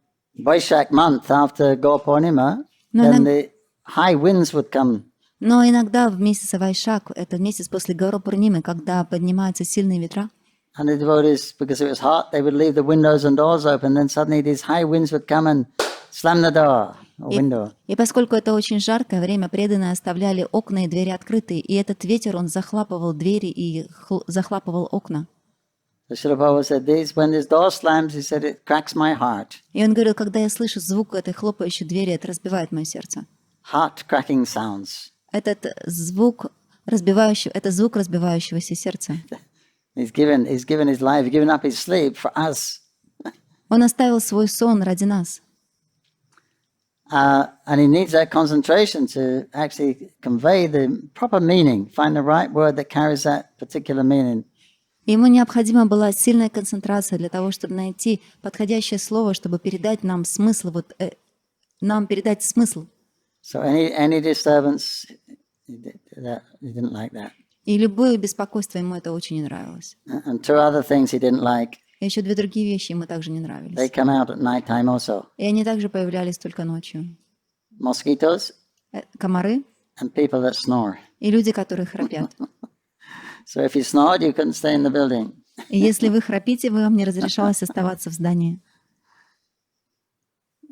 Vaishak month after Gaur Purnima, then the high winds would come. Но иногда в месяц Вайшак, это месяц после Гаура Пурнимы, когда поднимаются сильные ветра, And the devotees, because it was hot, they would leave the windows and doors open. Then suddenly these high winds would come and slam the door or window. И поскольку это очень жаркое время, преданные оставляли окна и двери открытые, и этот ветер, он захлапывал двери и захлапывал окна. So Srila Prabhupada said, when this door slams, he said, it cracks my heart. И он говорил, когда я слышу звук этой хлопающей двери, это разбивает мое сердце. Heart cracking sounds. Это звук разбивающегося сердца. He's given his life, he's given up his sleep for us. Он оставил свой сон ради нас. And he needs that concentration to actually convey the proper meaning, find the right word that carries that particular meaning. Ему необходима была сильная концентрация для того, чтобы найти подходящее слово, чтобы передать нам смысл, нам передать смысл. So any disturbance, he didn't like that. И любое беспокойство ему это очень не нравилось. And 2 other things he didn't like. И еще 2 другие вещи ему также не нравились. They come out at night time also. И они также появлялись только ночью. Mosquitoes Комары and people that snore. и люди, которые храпят. So if you snored, you couldn't stay in the building. И если вы храпите, вам не разрешалось оставаться в здании.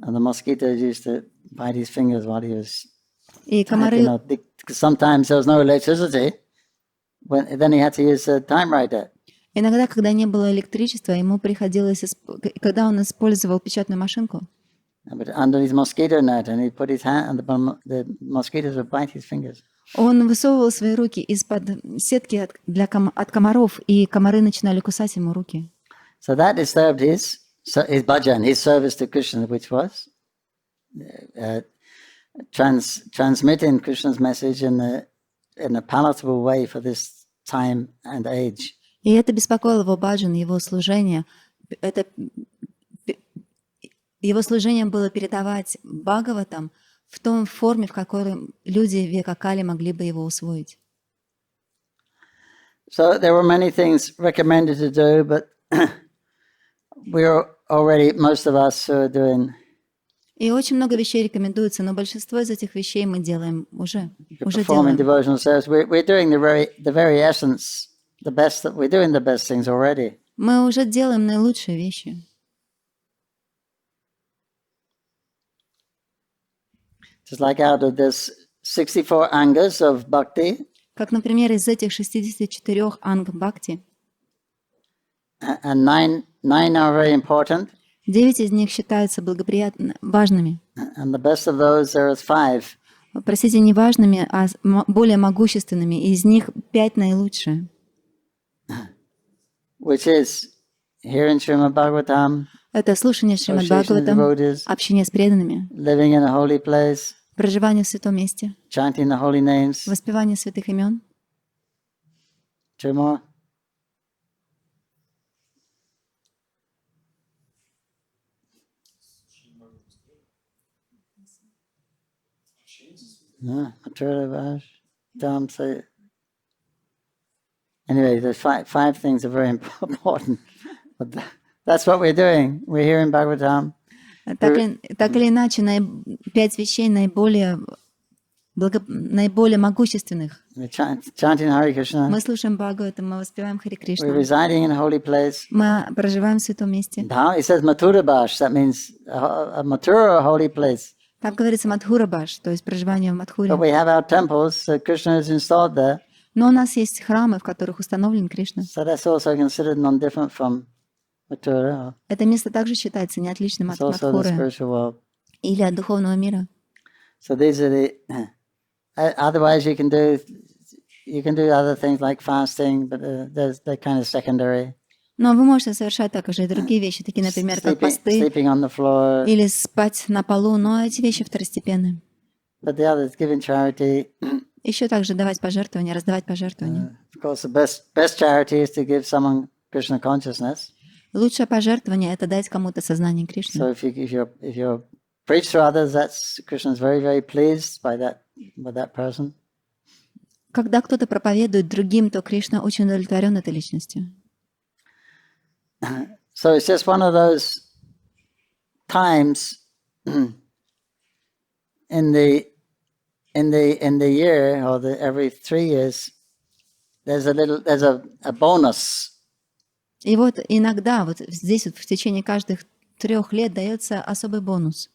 And the mosquitoes used to bite his fingers while he was И комары... because sometimes there was no electricity. Then he had to use a typewriter. Иногда, когда не было электричества, ему приходилось, когда он использовал печатную машинку, But under his mosquito net, and he put his hand, and the mosquitoes would bite his fingers. он высовывал свои руки из-под сетки от комаров, и комары начинали кусать ему руки. So that disturbed his bhajan, his service to Krishna, which was transmitting Krishna's message in a palatable way for this time and age. И это беспокоило его баджан, его служение. Его служением было передавать Бхагаватам в том форме, в которой люди века Кали могли бы его усвоить. So there were many things recommended to do, but we're already, most of us are doing. И очень много вещей рекомендуется, но большинство из этих вещей мы делаем уже Performing делаем. devotional service. We're doing the very essence, the best that we're doing the best things already. Мы уже делаем наилучшие вещи. Just like out of this 64 angas of bhakti, Как, например, из этих 64 анг бхакти, and nine are very important, 9 из них считаются благоприятными, важными. and the best of those there is 5. Простите, не важными, а более могущественными. И из них 5 наилучшие. Which is hearing Srimad Bhagavatam, Это слушание Шримад association with Бхагаватам, devotees, общение с преданными, living in a holy place, проживание в святом месте, chanting the holy names. воспевание святых имен. 2 more. No, Dham, say. Anyway, there's five things are very important. But that's what we're doing. We're here in Bhagavatam. Так или иначе, 5 вещей наиболее могущественных. We're chanting Hare Krishna. Мы слушаем Бхагаватам, мы воспеваем Хари We're Кришну. residing in a holy place. Мы проживаем в святом месте. It says Mathura Bash. That means a Mathura, a holy place. Там говорится Мадхура-баш, то есть проживание в Мадхуре. But we have our temples, so Krishna is installed there. Но у нас есть храмы, в которых установлен Кришна. So that's also considered non-different from Mathura. Это место также считается не отличным от It's also the Мадхуры spiritual world. или от духовного мира. So these are the. Otherwise, you can do other things like fasting, but they're kind of secondary. Но вы можете совершать также и другие вещи, такие, например, как посты Sleeping on the floor. или спать на полу, но эти вещи второстепенны. But the others, giving charity. Еще также давать пожертвования, раздавать пожертвования. Of course, the best charity is to give someone Krishna consciousness. Лучшее пожертвование — это дать кому-то сознание Кришны. So if you preach to others, that's Krishna's very, very pleased with that person. Когда кто-то проповедует другим, то Кришна очень удовлетворен этой личностью. So it's just one of those times in the year or every 3 years, there's a bonus. И вот иногда вот здесь вот в течение каждых 3 лет дается особый бонус.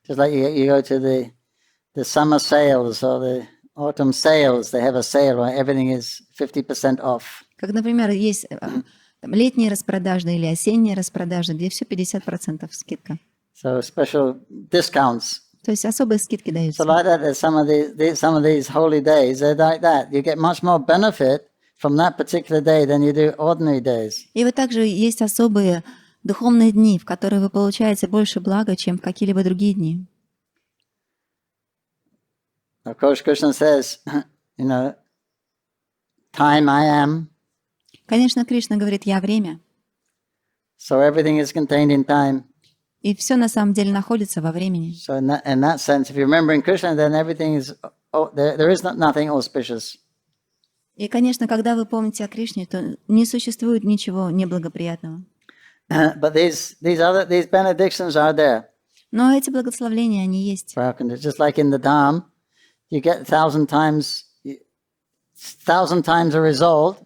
Just like you go to the summer sales or the autumn sales, they have a sale where everything is 50% off. Как, например, есть там, летние распродажи или осенние распродажи, где все 50% скидка. So special discounts. То есть особые скидки So даются. like that, there's some of these holy days, they're like that. You get much more benefit from that particular day than you do ordinary days. И вот также есть особые духовные дни, в которые вы получаете больше блага, чем в какие-либо другие дни. Of course, Krishna says, time I am. Конечно, Кришна говорит «Я время». So everything is contained in time. И все на самом деле находится во времени. So in that sense, if you're remembering Krishna, then everything is, there is nothing auspicious. И, конечно, когда вы помните о Кришне, то не существует ничего неблагоприятного. But these benedictions are there. Но эти благословления, они есть. Just like in the Dham, you get 1,000 times a result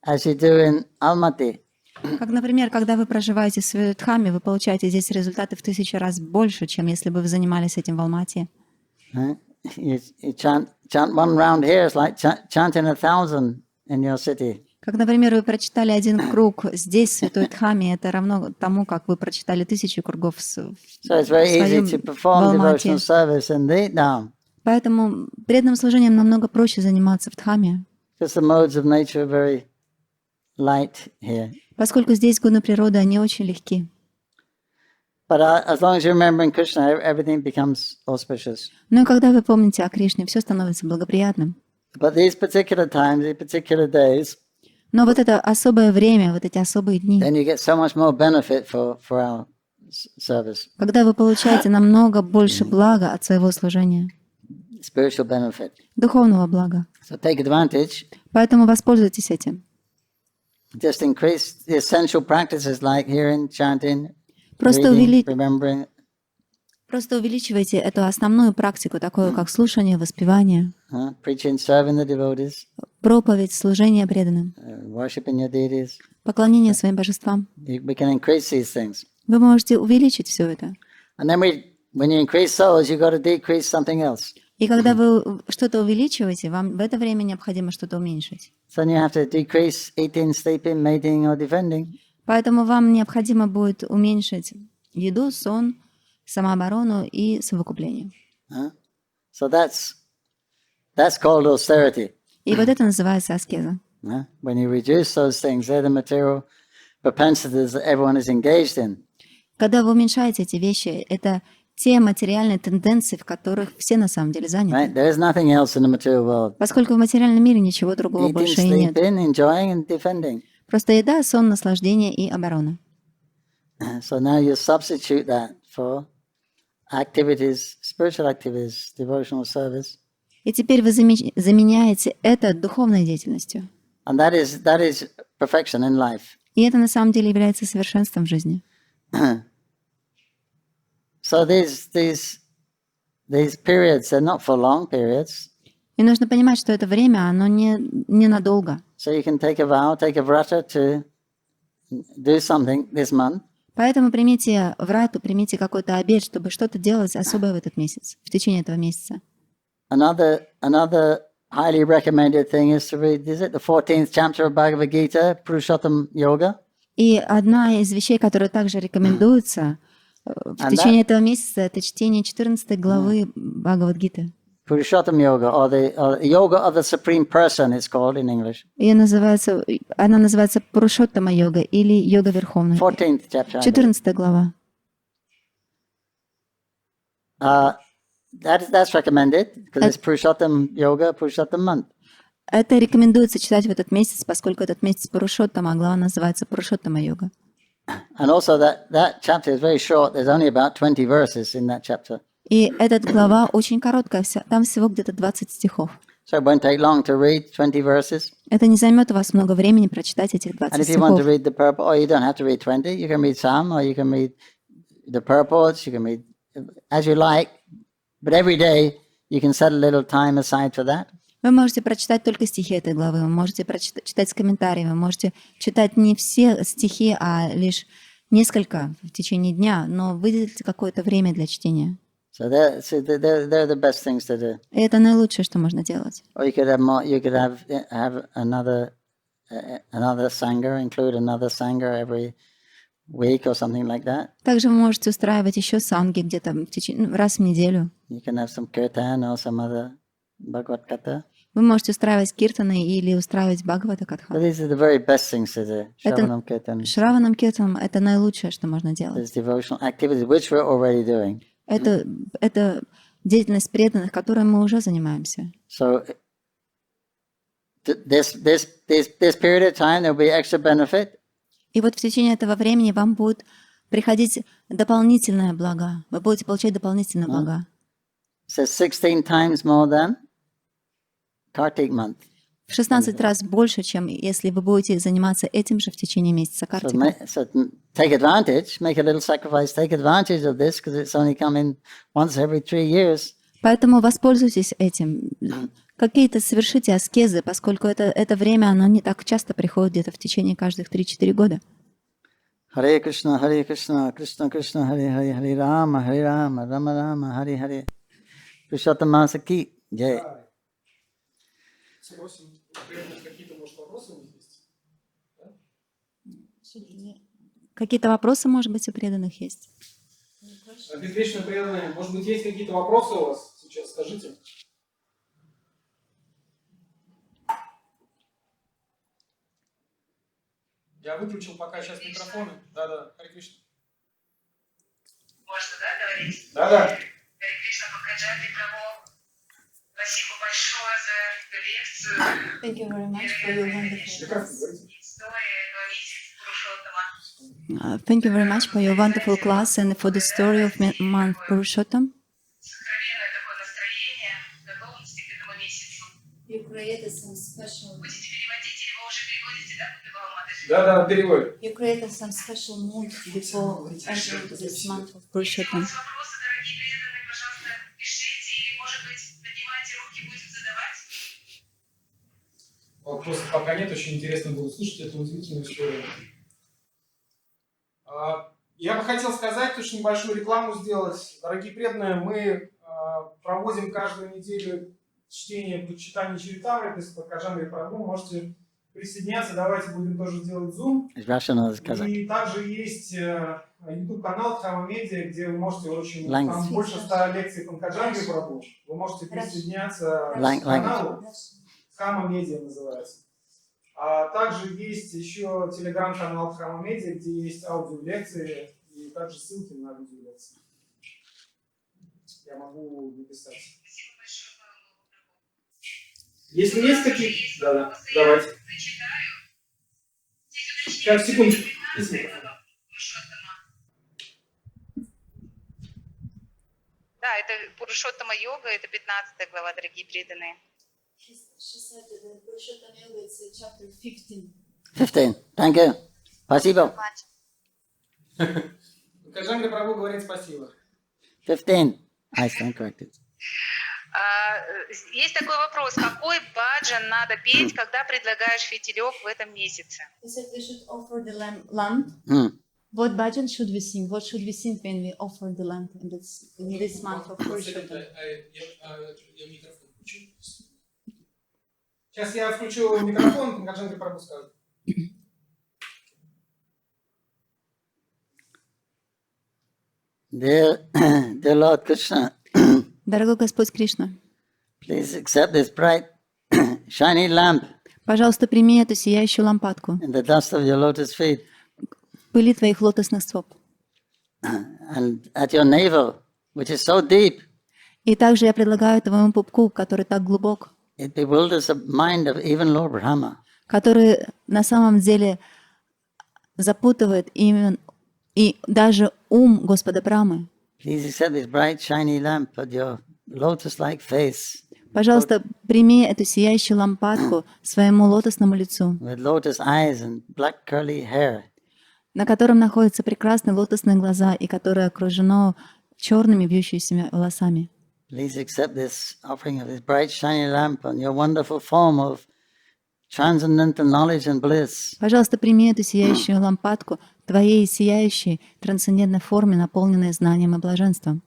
as you do in Almaty. Как, например, когда вы проживаете в Дхаме, вы получаете здесь результаты в 1000 раз больше, чем если бы вы занимались этим в Алмате. You chant one round here, it's like chanting 1,000 in your city. Как, например, вы прочитали 1 круг здесь, в Святой Дхаме, это равно тому, как вы прочитали 1000 кругов в So it's very easy to perform Алмате. devotional service in the Dham. Поэтому преданным служением намного проще заниматься в Дхаме, Because the modes of nature are very light here. поскольку здесь гуны природы, они очень легки. But as long as you're remembering Krishna, everything becomes auspicious. Но когда вы помните о Кришне, все становится благоприятным. But these particular times, these particular days, Но вот это особое время, вот эти особые дни, then you get so much more benefit for our service, когда вы получаете намного больше блага от своего служения, spiritual benefit. духовного блага. So take advantage. Поэтому воспользуйтесь этим. Just increase the essential practices like hearing, chanting, Просто reading, remembering. Просто увеличивайте эту основную практику, такую как слушание, воспевание, Preaching, serving the devotees, проповедь, служение преданным, worshiping your deities. поклонение своим божествам. We can increase these things. Вы можете увеличить все это. And then when you increase souls, you've got to decrease something else. И когда вы что-то увеличиваете, вам в это время необходимо что-то уменьшить. So then you have to decrease eating, sleeping, mating, or defending. Поэтому вам необходимо будет уменьшить еду, сон, самооборону и совокупление. So that's called austerity. И вот это называется аскеза. When you reduce those things, they're the material propensities that everyone is engaged in. Когда вы уменьшаете эти вещи, это те материальные тенденции, в которых все на самом деле заняты. Right? There is nothing else in the material world. Поскольку в материальном мире ничего другого Eating, больше и нет. sleeping, enjoying, and defending. Просто еда, сон, наслаждение и оборона. So now you substitute that for activities, spiritual activities, devotional service. И теперь вы заменяете это духовной деятельностью. And that is perfection in life. И это на самом деле является совершенством в жизни. So these periods, they're not for long periods. И нужно понимать, что это время, оно не надолго. So you can take a vow, take a vrata to do something this month. Поэтому примите врату, примите какой-то обет, чтобы что-то делать особое в этот месяц, в течение этого месяца. Another highly recommended thing is to read, is it the 14th chapter of Bhagavad Gita, Purushottam Yoga? И одна из вещей, которая также рекомендуется в течение этого месяца, это чтение 14 главы Бхагавад-гиты. Purushottam Yoga, or the Yoga of the Supreme Person, it's called in English. Она называется Пурушоттама йога или йога Верховной. 14th chapter. 14 глава. That's recommended because it's Purushottam Yoga, Purushottam month. Это рекомендуется читать в этот месяц, поскольку этот месяц Пурушоттама, а глава называется Пурушоттама йога. And also that chapter is very short. There's only about 20 verses in that chapter. И эта глава очень короткая, там всего где-то 20 стихов. So it won't take long to read 20 verses. Это не займет у вас много времени прочитать этих And 20 if you want to стихов. read the purport, or you don't have to read 20, you can read some, or you can read the purports, you can read as you like. But every day you can set a little time aside for that. Вы можете прочитать только стихи этой главы, вы можете читать с комментариями, вы можете читать не все стихи, а лишь несколько в течение дня, но выделите какое-то время для чтения. So they're the best things to do. И это наилучшее, что можно делать. Or you could have more. You could have another sangha, include another sangha every week or something like that. Также вы можете устраивать еще санги где-то раз в неделю. You can have some kirtan or some other Bhagavad Gita. Вы можете устраивать киртаны или устраивать Бхагавата So Катха. these are the very best things to do. Shravanam Kirtan. Шраванам киртаном это наилучшее, что можно делать. There's devotional activities which we're already doing. Это деятельность преданных, которой мы уже занимаемся. So this period of time there'll be extra benefit. И вот в течение этого времени вам будет приходить дополнительное благо. Вы будете получать дополнительные блага. So 16 times more than Kartik month. В 16 раз больше, чем если вы будете заниматься этим же в течение месяца Картика. So take advantage, make a little sacrifice, take advantage of this because it's only coming once every 3 years. Поэтому воспользуйтесь этим. Какие-то совершите аскезы, поскольку это время, оно не так часто приходит где-то в течение каждых 3-4 года. Hare Krishna, Krishna Krishna, Hare Hare, Hare Rama, Rama Rama, Hare Hare. Purushottama Saki, Jai. Какие-то, может, вопросы у них есть? Какие-то вопросы, может быть, у преданных есть? Бесконечно преданные, может быть, есть какие-то вопросы у вас сейчас? Скажите. Я выключил пока сейчас микрофоны. Да, Харе Кришна. Можно, да, говорить? Да. Харе Кришна Панкаджангхри Prabhu. Спасибо большое за эту лекцию. Thank you very much for your wonderful История этого месяца Пурушоттама. Thank you very much for your wonderful class and for the story of month Purushottam. Сокровенное такое настроение, готовности к этому месяцу. You created some special. Будете переводить или вы уже переводите, да, Купивал Матаджи? Да, переводим. You created some special mood before entering this month of Purushottam. У вас вопросы, дорогие преданные, пожалуйста, пишите или, может быть, поднимайте руки, будем задавать. Вопросов пока нет, очень интересно было услышать эту удивительную историю. Я бы хотел сказать, тоже небольшую рекламу сделать. Дорогие преданные, мы проводим каждую неделю чтение Caitanya-charitamrita с Панкаджангхри Prabhu. Можете присоединяться, давайте будем тоже делать Zoom. Russian or Kazakh. И также есть YouTube-канал Дхама Медиа, где вы можете очень... Language. Там больше 100 лекций Панкаджангхри Прабhu. Вы можете присоединяться к каналу. Дхама Медиа называется. А также есть еще телеграм-канал Дхама Медиа, где есть аудиолекции и также ссылки на аудиолекции. Я могу написать. Если есть какие-то... Да, давайте. Сейчас, секунду. Да, это Пурушоттама йога, это 15 глава, дорогие преданные. She said that the Purushottama Yoga is chapter 15. 15. Thank you. Спасибо. Панкаджангхри Прабhu говорит спасибо. 15. I stand corrected. Есть такой вопрос, какой баджан надо петь, когда предлагаешь фитилек в этом месяце? He said we should offer the lamp. What bhajan should we sing? What should we sing when we offer the lamp in this month of Purushottama? Сейчас я включу микрофон, Панкаджангхри Прабhu скажет. Dear Lord Krishna, Дорогой Господь Кришна, please accept this bright, shiny lamp пожалуйста, прими эту сияющую лампадку in the dust of your lotus feet в пыли твоих лотосных стоп. and at your navel, which is so deep, И также я предлагаю твоему пупку, который так глубок, it bewilders the mind of even Lord Brahma. который на самом деле запутывает и даже ум Господа Брамы. Please accept this bright, shiny lamp at your lotus-like face Пожалуйста, прими эту сияющую лампадку своему лотосному лицу, with lotus eyes and black curly hair. на котором находятся прекрасные лотосные глаза и которое окружено черными вьющимися волосами. Please accept this offering of this bright, shiny lamp on your wonderful form of transcendental knowledge and bliss. Пожалуйста, прими эту сияющую лампадку в твоей сияющей трансцендентной форме, наполненной знанием и блаженством.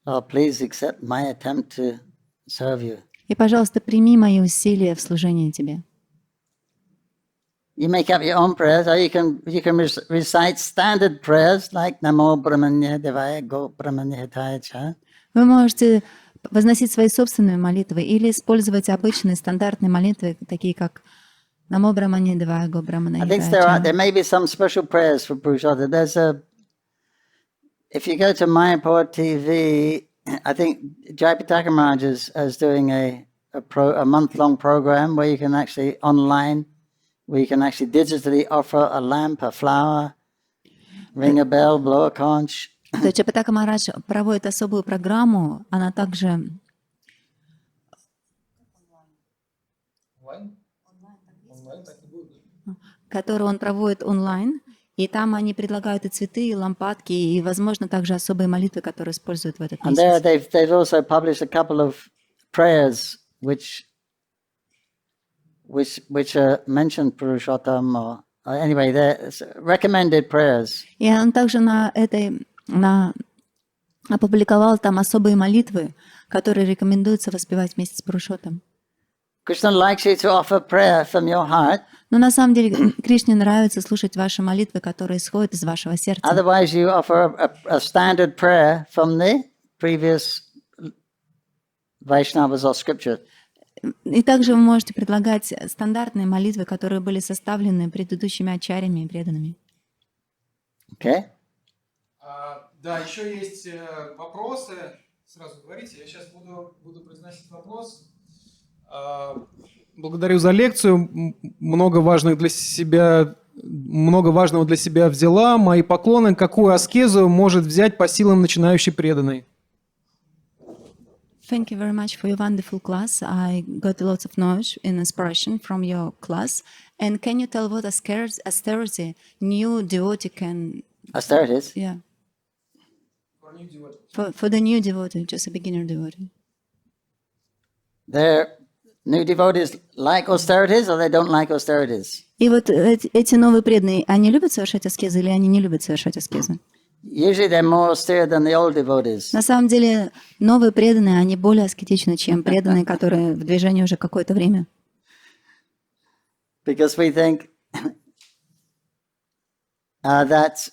Lord, please accept my attempt to serve you. И, пожалуйста, прими мои усилия в служении Тебе. You make up your own prayers, or you can recite standard prayers like Namo Brahmanya Devaya Go Brahmanya Hitaya Cha. Вы можете возносить свои собственные молитвы или использовать обычные стандартные молитвы, такие как Намо Брахмане Девая Го Брахмана I think there may be some special prayers for Purushottama. If you go to Mayapur TV, I think Jayapataka Maharaj is doing a month-long program where you can actually online, where you can actually digitally offer a lamp, a flower, ring a bell, blow a conch. То есть Джайапатака Махарадж проводит особую программу, она также... которую он проводит онлайн, и там они предлагают и цветы, и лампадки, и, возможно, также особые молитвы, которые используют в этот And there месяц. they've also published a couple of prayers which are mentioned Purushottama, or anyway, they're recommended prayers. И он также опубликовал там особые молитвы, которые рекомендуется воспевать вместе с Пурушоттом. Krishna likes you to offer prayer from your heart. Но на самом деле Кришне нравится слушать ваши молитвы, которые исходят из вашего сердца. Otherwise, you offer a standard prayer from the previous Vaishnavas or scripture. И также вы можете предлагать стандартные молитвы, которые были составлены предыдущими ачарьями и преданными. Okay? Да, еще есть вопросы. Сразу говорите, я сейчас буду произносить вопрос. Благодарю за лекцию. Много важного для себя взяла. Мои поклоны. Какую аскезу может взять по силам начинающий преданный? Thank you very much for your wonderful class. I got lots of knowledge and inspiration from your class. And can you tell what austerity new devotee can... Austerities. Yeah. For the new devotee, just a beginner devotee. Their new devotees like austerities or they don't like austerities? И вот эти новые преданные, они любят совершать аскезы или они не любят совершать аскезы? Usually they're more austere than the old devotees. На самом деле, новые преданные, они более аскетичны, чем преданные, которые в движении уже какое-то время. Because we think that,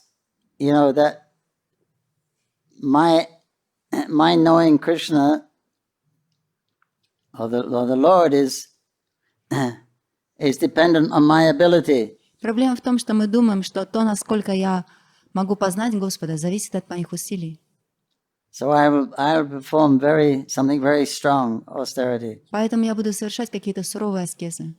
you know, that my knowing Krishna or the Lord is dependent on my ability. Проблема в том, что мы думаем, что то, насколько я могу познать Господа, зависит от моих усилий. So I will perform something very strong austerity. Поэтому я буду совершать какие-то суровые аскезы.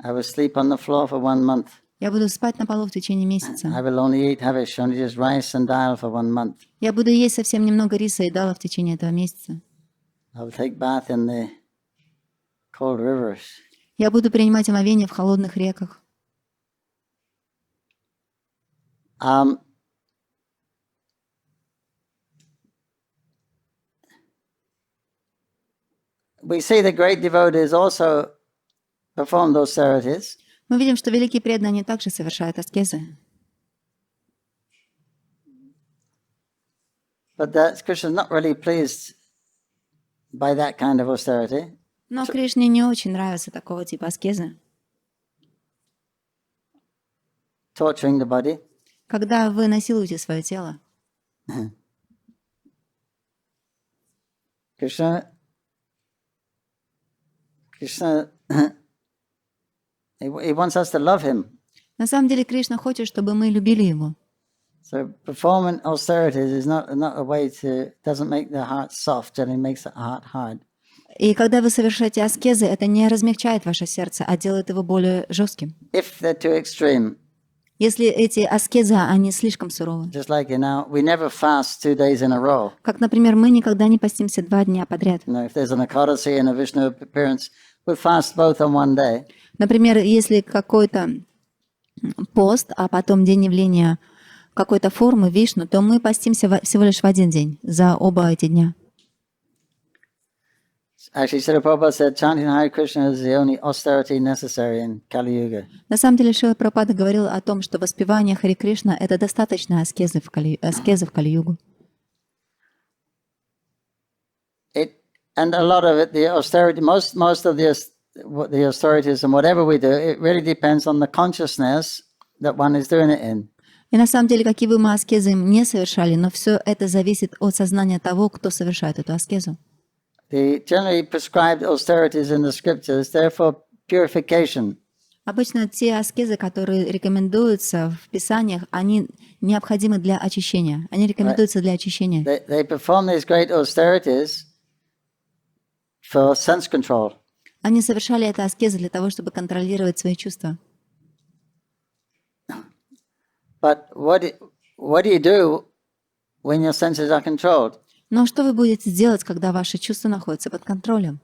I will sleep on the floor for 1 month. Я буду спать на полу в течение месяца. I will only just rice and dal for 1 month. Я буду есть совсем немного риса и дала в течение этого месяца. I will take bath in the cold rivers. Я буду принимать омовение в холодных реках. We see the great devotees also perform those austerities. Мы видим, что великие преданные они также совершают аскезы. But Krishna is not really pleased by that kind of austerity. Но Кришне не очень нравится такого типа аскезы. Torturing the body. Когда вы насилуете свое тело. Krishna, he wants us to love him. На самом деле Кришна хочет, чтобы мы любили его. So performing austerities is not a way doesn't make the heart soft, and it makes the heart hard. И когда вы совершаете аскезы, это не размягчает ваше сердце, а делает его более жестким. If they're too extreme. Если эти аскезы, они слишком суровы. Just like we never fast 2 days in a row. Как, например, мы никогда не постимся 2 дня подряд. If there's an Ekadasi and a Vishnu appearance, we fast both on one day. Например, если какой-то пост, а потом день явления какой-то формы Вишну, то мы постимся всего лишь в 1 день за оба эти дня. Actually, Srila Prabhupada said, chanting Hare Krishna is the only austerity necessary in Kali Yuga. На самом деле, Шрила Прабхупада говорил о том, что воспевание Харе Кришна – это достаточная аскеза в Кали-югу. And a lot of it, the austerity, most of the austerities and whatever we do, it really depends on the consciousness that one is doing it in. И на самом деле, какие бы мы аскезы не совершали, но все это зависит от сознания того, кто совершает эту аскезу. The generally prescribed austerities in the scriptures, they're for purification. Обычно те аскезы, которые рекомендуются в Писаниях, они необходимы для очищения. Они рекомендуются для очищения. They perform these great austerities for sense control. Они совершали это аскезы для того, чтобы контролировать свои чувства. But what do you do when your senses are controlled? Но что вы будете делать, когда ваши чувства находятся под контролем?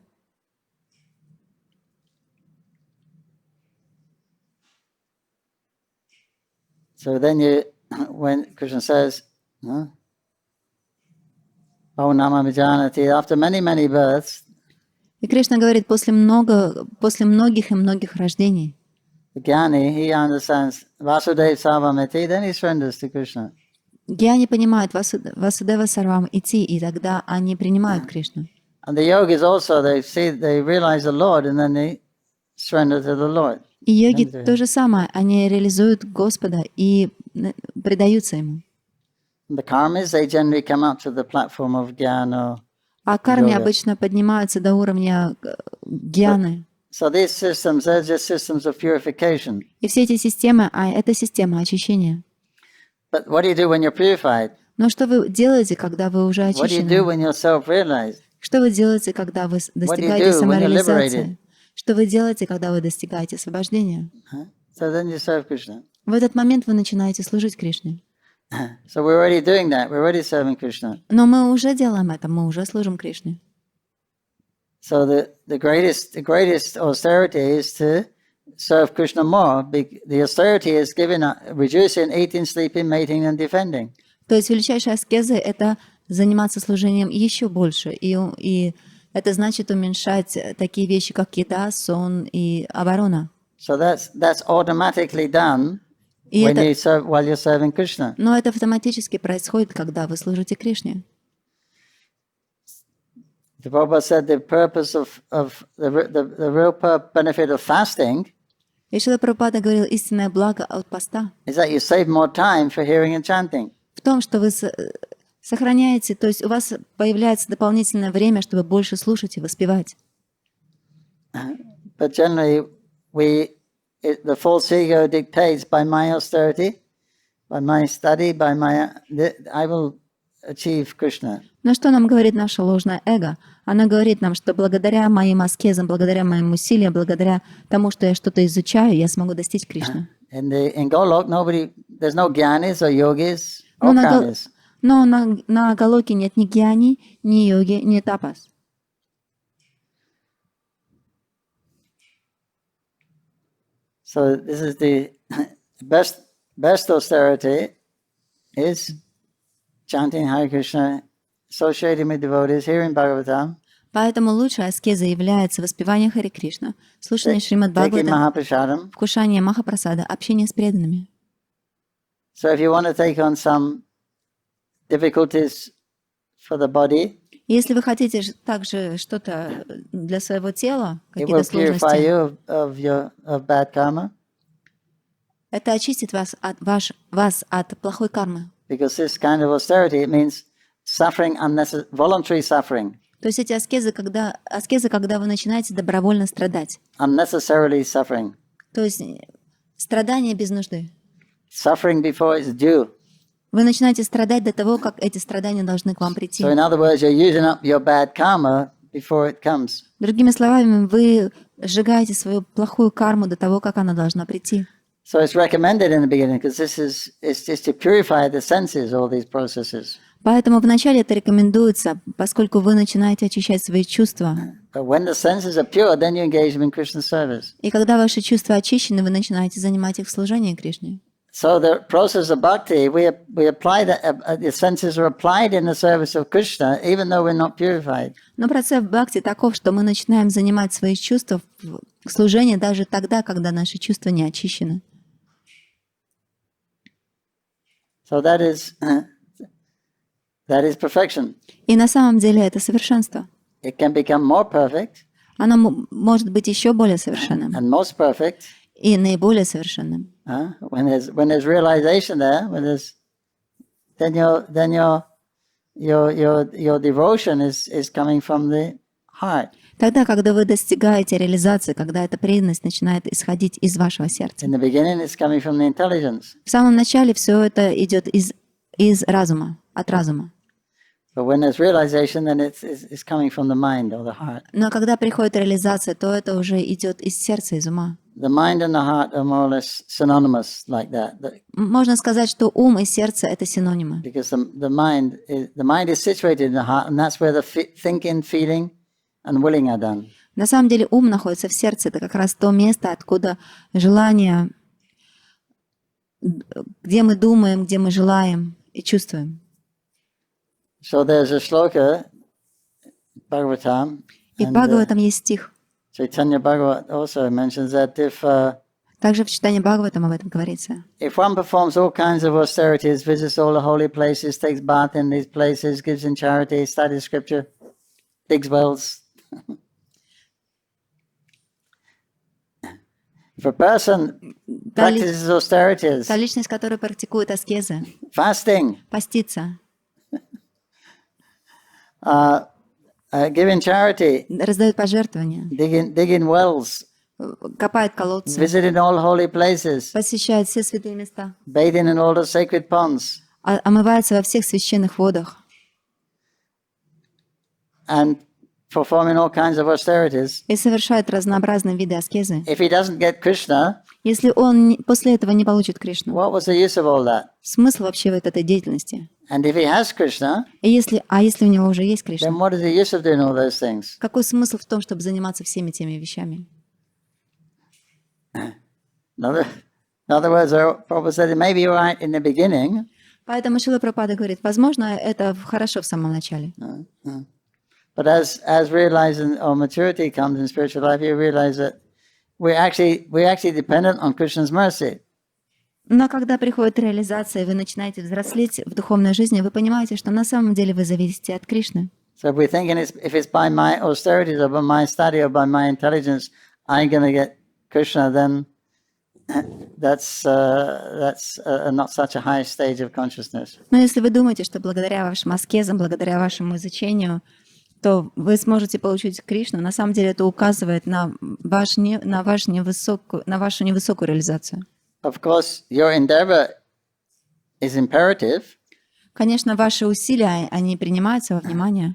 So then when Krishna says, "Oh Nama Vijanati," after many births, И Кришна говорит, после многих и многих рождений, the Jnani, he understands Vasudev Sarvamiti, then he surrenders to Krishna. Гьяни понимают Васудева Сарвам идти, и тогда они принимают Кришну. And the yogis also, they realize the Lord, and then they surrender to the Lord. И йоги то же самое, они реализуют Господа и предаются Ему. The karmis, they generally come up to the platform of jnana. А карми обычно поднимаются до уровня гьяны. So these systems, they're just systems of purification. И все эти системы, это система очищения. But what do you do when you're purified? Но что вы делаете, когда вы уже What do you do очищены? when you're self-realized? Что вы делаете, когда вы достигаете самореализации? Что вы делаете, когда вы достигаете освобождения? So then you serve Krishna. В этот момент вы начинаете служить Кришне. So we're already doing that. We're already serving Krishna. Но мы уже делаем это, мы уже служим Кришне. So the greatest austerity is to serve Krishna more. The austerity is reducing, eating, sleeping, mating, and defending. То есть величайшая аскеза – это заниматься служением еще больше. И это значит уменьшать такие вещи, как еда, сон и оборона. So that's automatically done while you're serving Krishna. Но это автоматически происходит, когда вы служите Кришне. The Prabhupada said the purpose of the real benefit of fasting. И Шрила Прабхупада говорил, истинное благо от поста is that you save more time for hearing and chanting. в том, что вы сохраняете, то есть у вас появляется дополнительное время, чтобы больше слушать и воспевать. But generally, the false ego dictates by my austerity, by my study, I will achieve Krishna. Но что нам говорит наше ложное эго? Оно говорит нам, что благодаря моим аскезам, благодаря моим усилиям, благодаря тому, что я что-то изучаю, я смогу достичь Кришны. In Golok, there's no gyanis or yogis or kamis. Но на Галоке нет ни гьяни, ни йоги, ни тапас. So this is the best austerity is chanting Hare Krishna, associating with devotees, hearing Bhagavatam, Поэтому лучшая аскеза является воспевание Харе Кришна, слушание Шримад taking Бхагавата, Mahaprasadam. вкушание Махапрасада, общение с преданными. So if you want to take on some difficulties for the body, Если вы хотите также что-то для своего тела, it какие-то will purify сложности, you of bad karma, это очистит вас от плохой кармы. because this kind of austerity, it means suffering, voluntary suffering, То есть эти аскезы, когда вы начинаете добровольно страдать. unnecessarily suffering, То есть страдания без нужды. suffering before it's due. Вы начинаете страдать до того, как эти страдания должны к вам прийти. So in other words, you're using up your bad karma before it comes. Другими словами, вы сжигаете свою плохую карму до того, как она должна прийти. So it's recommended in the beginning because it's just to purify the senses, all these processes. Поэтому вначале это рекомендуется, поскольку вы начинаете очищать свои чувства. But when the senses are pure, then you engage them in Krishna service. И когда ваши чувства очищены, вы начинаете занимать их в служении Кришне. So the process of bhakti, we apply the senses are applied in the service of Krishna, even though we're not purified. Но процесс бхакти таков, что мы начинаем занимать свои чувства в служении даже тогда, когда наши чувства не очищены. So that is perfection. И на самом деле это совершенство. It can become more perfect Оно может быть еще более совершенным and most perfect и наиболее совершенным. when there's realization there, then your devotion is coming from the heart. Тогда, когда вы достигаете реализации, когда эта преданность начинает исходить из вашего сердца. In the beginning, it's coming from the intelligence. В самом начале все это идет из разума, от разума. But when there's realization, then it's coming from the mind or the heart. Но когда приходит реализация, то это уже идет из сердца, из ума. The mind and the heart are more or less synonymous like that. Можно сказать, что ум и сердце — это синонимы. Because the mind is situated in the heart, and that's where the thinking, feeling, and willing are done. На самом деле ум находится в сердце. Это как раз то место, откуда желание, где мы думаем, где мы желаем и чувствуем. So there's a shloka, Bhagavatam, И в Бхагаватам есть стих. Chaitanya Bhagavat also mentions that Также в читании Бхагаватам об этом говорится. if one performs all kinds of austerities, visits all the holy places, takes bath in these places, gives in charity, studies scripture, digs wells. If a person practices austerities, Та личность, которая практикует аскезы, fasting, постится, giving charity, раздает пожертвования, digging wells, копает колодцы, visiting all holy places, посещает все святые места, bathing in all the sacred ponds, омывается во всех священных водах and performing all kinds of austerities. и совершает разнообразные виды аскезы. If he doesn't get Krishna, Если он после этого не получит Кришну, what was the use of all that? смысл вообще в этой деятельности? And if he has Krishna, И если у него уже есть then Кришна, what is the use of doing all those things? какой смысл в том, чтобы заниматься всеми теми вещами? In other words, Prabhupada said it may be right in the beginning, Поэтому Шрила Прабхупада говорит, возможно, это хорошо в самом начале. but as realizing or maturity comes in spiritual life, you realize that we're actually dependent on Krishna's mercy. Но когда приходит реализация, и вы начинаете взрослеть в духовной жизни, вы понимаете, что на самом деле вы зависите от Кришны. So if we're thinking if it's by my austerities or by my study or by my intelligence, I'm going to get Krishna, then that's not such a high stage of consciousness. Но если вы думаете, что благодаря вашим аскезам, благодаря вашему изучению, то вы сможете получить Кришну, на самом деле это указывает на вашу невысокую реализацию. Of course, your endeavor is imperative, Конечно, ваши усилия, они принимаются во внимание,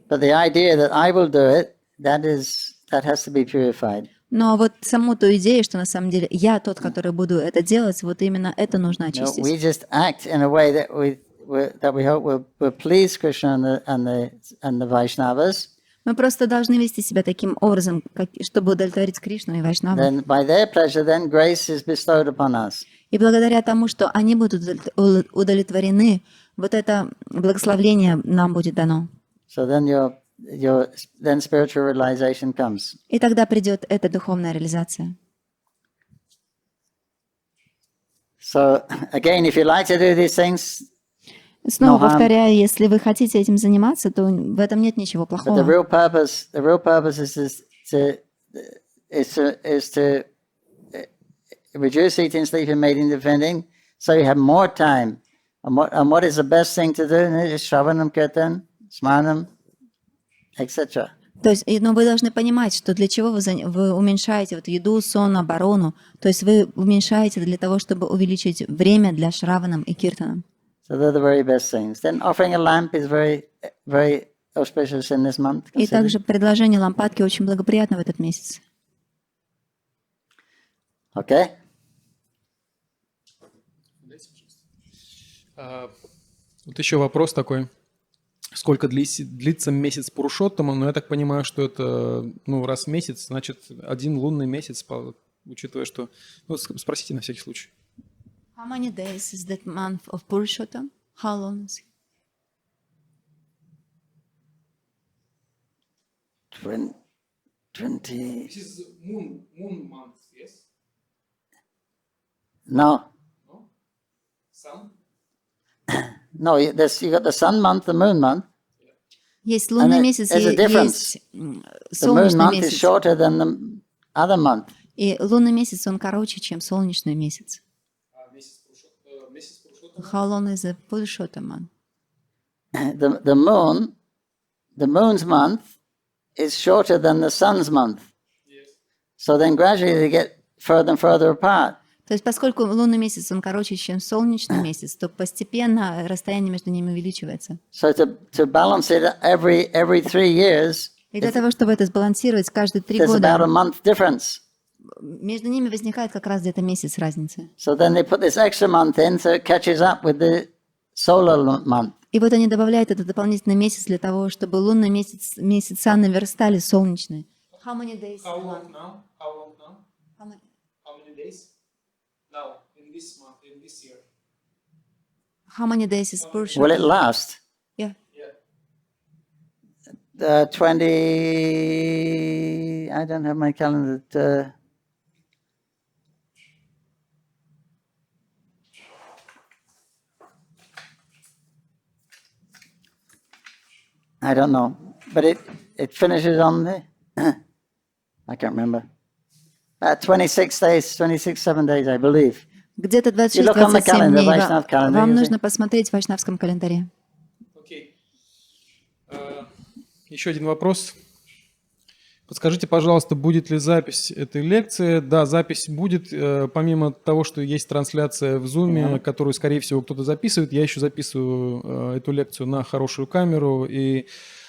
but the idea that I will do it, that has to be purified. но вот саму ту идею, что на самом деле я тот, который буду это делать, вот именно это нужно No, очистить. we just act in a way that we hope will please Krishna and the Vaishnavas. Мы просто должны вести себя таким образом, чтобы удовлетворить Кришну и Вайшнаву. Then by their pleasure, then grace is bestowed upon us. И благодаря тому, что они будут удовлетворены, вот это благословление нам будет дано. So then then spiritual realization comes. И тогда придет эта духовная реализация. So again, if you like to do these things, Снова No harm. повторяю, если вы хотите этим заниматься, то в этом нет ничего but the плохого. real purpose is to reduce eating, sleeping, mating, defending, so you have more time. And what is the best thing to do? Just Shravanam, Kirtan, Smaranam, etc. То есть, но вы должны понимать, что для чего вы уменьшаете вот еду, сон, оборону. То есть вы уменьшаете для того, чтобы увеличить время для шраванам и киртанам. So they're the very best things. Then offering a lamp is very, very auspicious in this month. И также предложение лампадки очень благоприятно в этот месяц. Okay? Вот еще вопрос такой. Сколько длится месяц Пурушоттама? Но я так понимаю, что это раз в месяц, значит, один лунный месяц, учитывая, что... спросите на всякий случай. How many days is that month of Purushottam? How long is it? 20. This is moon month, yes? No. No? Sun? No, you got the sun month, the moon month. Есть лунный And месяц there's a и difference. есть The moon солнечный month is месяц. shorter than the other month. И лунный месяц, он короче, чем солнечный месяц. Месяц Пурушоттама? How long is the Purushottama? The moon's month is shorter than the sun's month. Yes. So then gradually they get further and further apart. То есть, поскольку лунный месяц, он короче, чем солнечный месяц, то постепенно расстояние между ними увеличивается. So to balance it every 3 years, И для того, чтобы это сбалансировать, каждые 3 there's about a года month difference. между ними возникает как раз где-то месяц разницы. So then they put this extra month in so it catches up with the solar month. И вот они добавляют этот дополнительный месяц для того, чтобы лунный месяца наверстали солнечные. How many days? How long now? How many- How many days? Now, in this month, in this year. How many days is Will it Purushottama? last? Yeah. Yeah. 20. I don't have my calendar. I don't know, but it finishes on the. I can't remember. 26 days, 7 days, I believe. Где-то You look on the 26-27 calendar, дней. Vaishnav calendar, Вам you see. нужно посмотреть в вайшнавском календаре. Окей. Еще один вопрос. Подскажите, пожалуйста, будет ли запись этой лекции? Да, запись будет. Помимо того, что есть трансляция в Zoom, которую, скорее всего, кто-то записывает, я еще записываю эту лекцию на хорошую камеру, и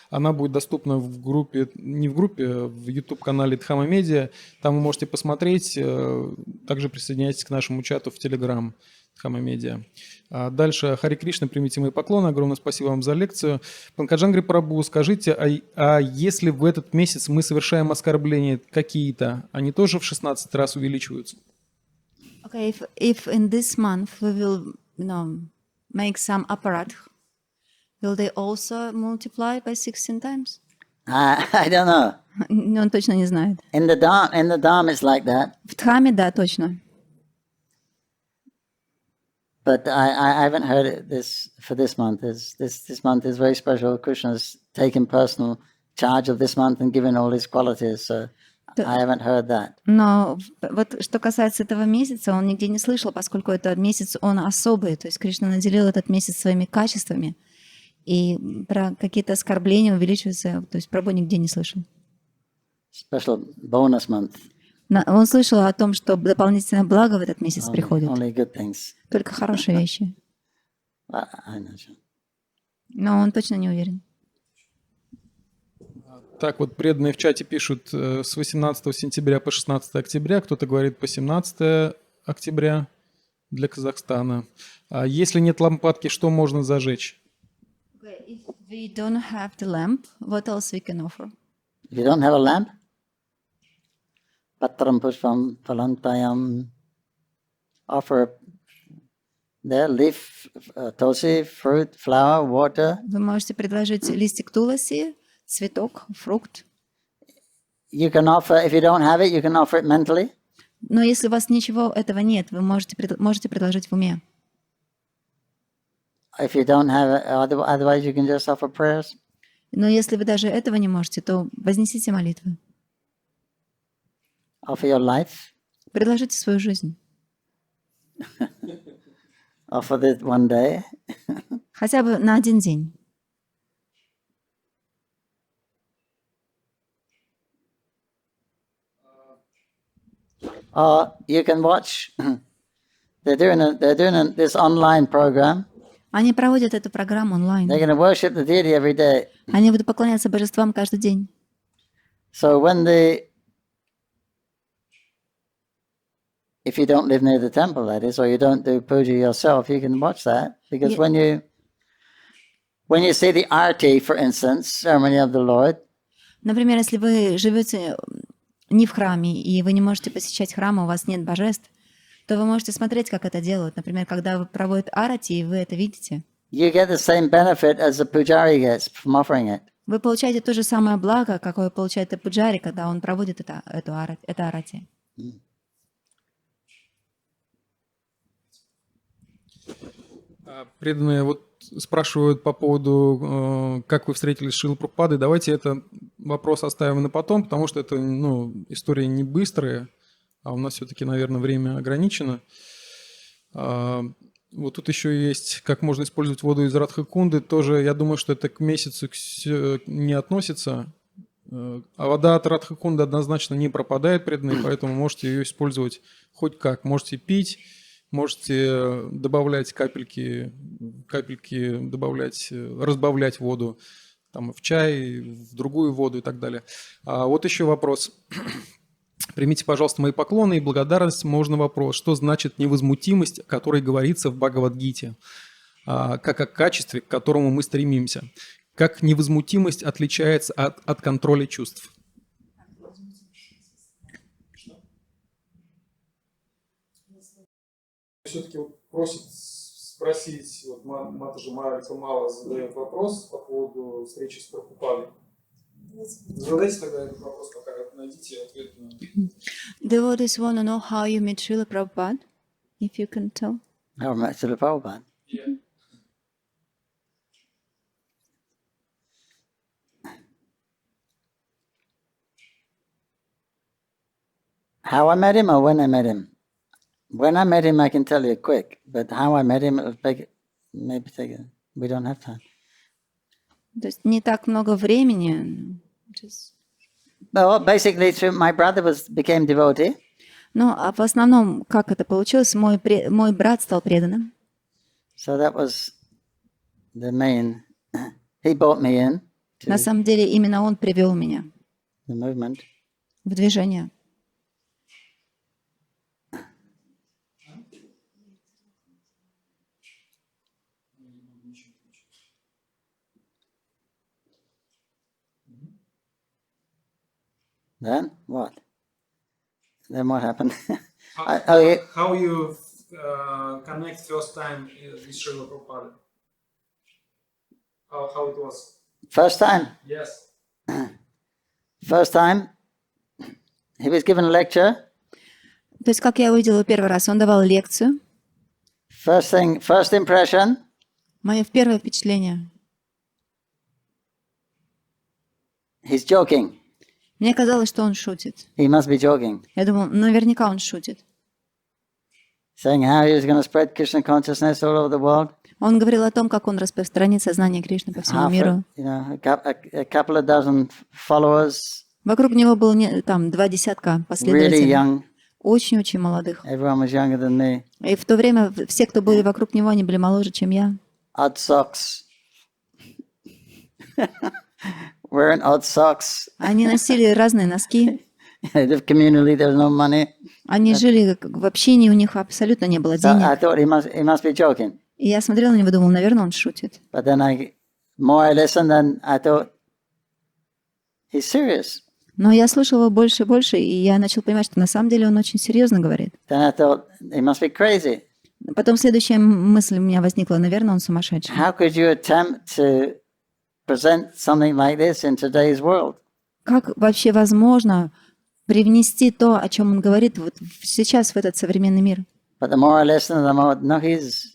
она будет доступна в группе, не в группе, в YouTube-канале Дхама Медиа. Там вы можете посмотреть. Также присоединяйтесь к нашему чату в Telegram Дхама Медиа. Дальше. Хари Кришна, примите мои поклоны. Огромное спасибо вам за лекцию. Панкаджангхри Прабhu, скажите, а если в этот месяц мы совершаем оскорбления какие-то, они тоже в 16 раз увеличиваются? Okay, if in this month we will, make some apparat, will they also multiply by 16 times? I don't know. Он точно не знает. In the Dharma it's like that, В Дхаме, да, точно. but I haven't heard it for this month. This month is very special. Krishna's taken personal charge of this month and given all his qualities. So I haven't heard that. Но вот что касается этого месяца, он нигде не слышал, поскольку этот месяц, он особый. То есть Кришна наделил этот месяц своими качествами. И про какие-то оскорбления увеличиваются, то есть Прабху нигде не слышал. Special bonus month. Он слышал о том, что дополнительное благо в этот месяц приходит. Only good things. Только хорошие вещи. I know. Но он точно не уверен. Так вот, преданные в чате пишут с 18 сентября по 16 октября, кто-то говорит по 17 октября для Казахстана. А если нет лампадки, что можно зажечь? If we don't have the lamp, what else we can offer? If you don't have a lamp, patram pushpam phalantayam, offer there leaf, tulsi, fruit, flower, water. Вы можете предложить листик туласи, цветок, фрукт. You can offer, if you don't have it, you can offer it mentally. Но если у вас ничего этого нет, вы можете предложить в уме. If you don't have it, otherwise you can just offer prayers. Но если вы даже этого не можете, то вознесите молитвы. Offer your life. Предложите свою жизнь. Offer it one day. Хотя бы на один день. Or you can watch. They're doing this online program. Они проводят эту программу онлайн. They're going to worship the deity every day. Они будут поклоняться божествам каждый день. So if you don't live near the temple, that is, or you don't do puja yourself, you can watch that. Because when you see the arti, for instance, ceremony of the Lord. Например, если вы живете не в храме, и вы не можете посещать храм, у вас нет божеств, то вы можете смотреть, как это делают. Например, когда вы проводят арати, и вы это видите. You get the same benefit as the pujari gets from offering it. Вы получаете то же самое благо, какое получает и пуджари, когда он проводит это арати. Преданные вот спрашивают по поводу, как вы встретились с Шрилой Прабхупадой. Давайте этот вопрос оставим на потом, потому что это история не быстрая, а у нас все-таки, наверное, время ограничено. Вот тут еще есть, как можно использовать воду из Радхакунды. Тоже, я думаю, что это к месяцу не относится. А вода от Радхакунды однозначно не пропадает, преданные, поэтому можете ее использовать хоть как. Можете пить, можете добавлять капельки добавлять, разбавлять воду там, в чай, в другую воду и так далее. А вот еще вопрос. Примите, пожалуйста, мои поклоны и благодарность. Можно вопрос. Что значит невозмутимость, о которой говорится в Бхагавад-гите, как о качестве, к которому мы стремимся? Как невозмутимость отличается от контроля чувств? Все-таки просит спросить, вот Матаджи Марика Мала задает вопрос по поводу встречи с Прабхупадой. Задайте тогда этот вопрос, пока найдите ответ на... Devotees want to know how you met Srila Prabhupada, if you can tell. How I met Srila Prabhupada. Yeah. How I met him or when I met him? When I met him, I can tell you quick, but how I met him, we don't have time. То есть не так много времени. Well, basically, my brother became devotee. Ну, а в основном, как это получилось, мой брат стал преданным. So that was the main. He brought me in. На самом деле, именно он привел меня the movement. в движение. Then what? Then what happened? How you connect first time with Srila Prabhupada? How it was? First time. Yes. First time, he was given a lecture. То есть, как я увидела первый раз, он давал лекцию. First impression. Мое первое впечатление. He's joking. Мне казалось, что он шутит. He must be joking, Я думал, наверняка он шутит. saying how he was going to spread Krishna consciousness all over the world. Он говорил о том, как он распространит сознание Кришны по всему миру. A couple of dozen followers, Вокруг него было там 20 really последователей, young. очень-очень молодых. Everyone was younger than me. И в то время все, кто были вокруг него, они были моложе, чем я. Odd socks. Wearing odd socks. Они носили разные носки. They lived communally, there was no money. Они жили в общении, у них абсолютно не было So I денег. thought he must be joking. И я смотрела на него и думала, наверное, он шутит. But then more I listened, and I thought, he's serious. Но я слушала его больше и больше, и я начал понимать, что на самом деле он очень серьезно говорит. Then I thought, he must be crazy. Потом следующая мысль у меня возникла, наверное, он сумасшедший. How could you attempt to present something like this in today's world? Как вообще возможно привнести то, о чем он говорит вот сейчас в этот современный мир? But the more I listened, the more, no, he's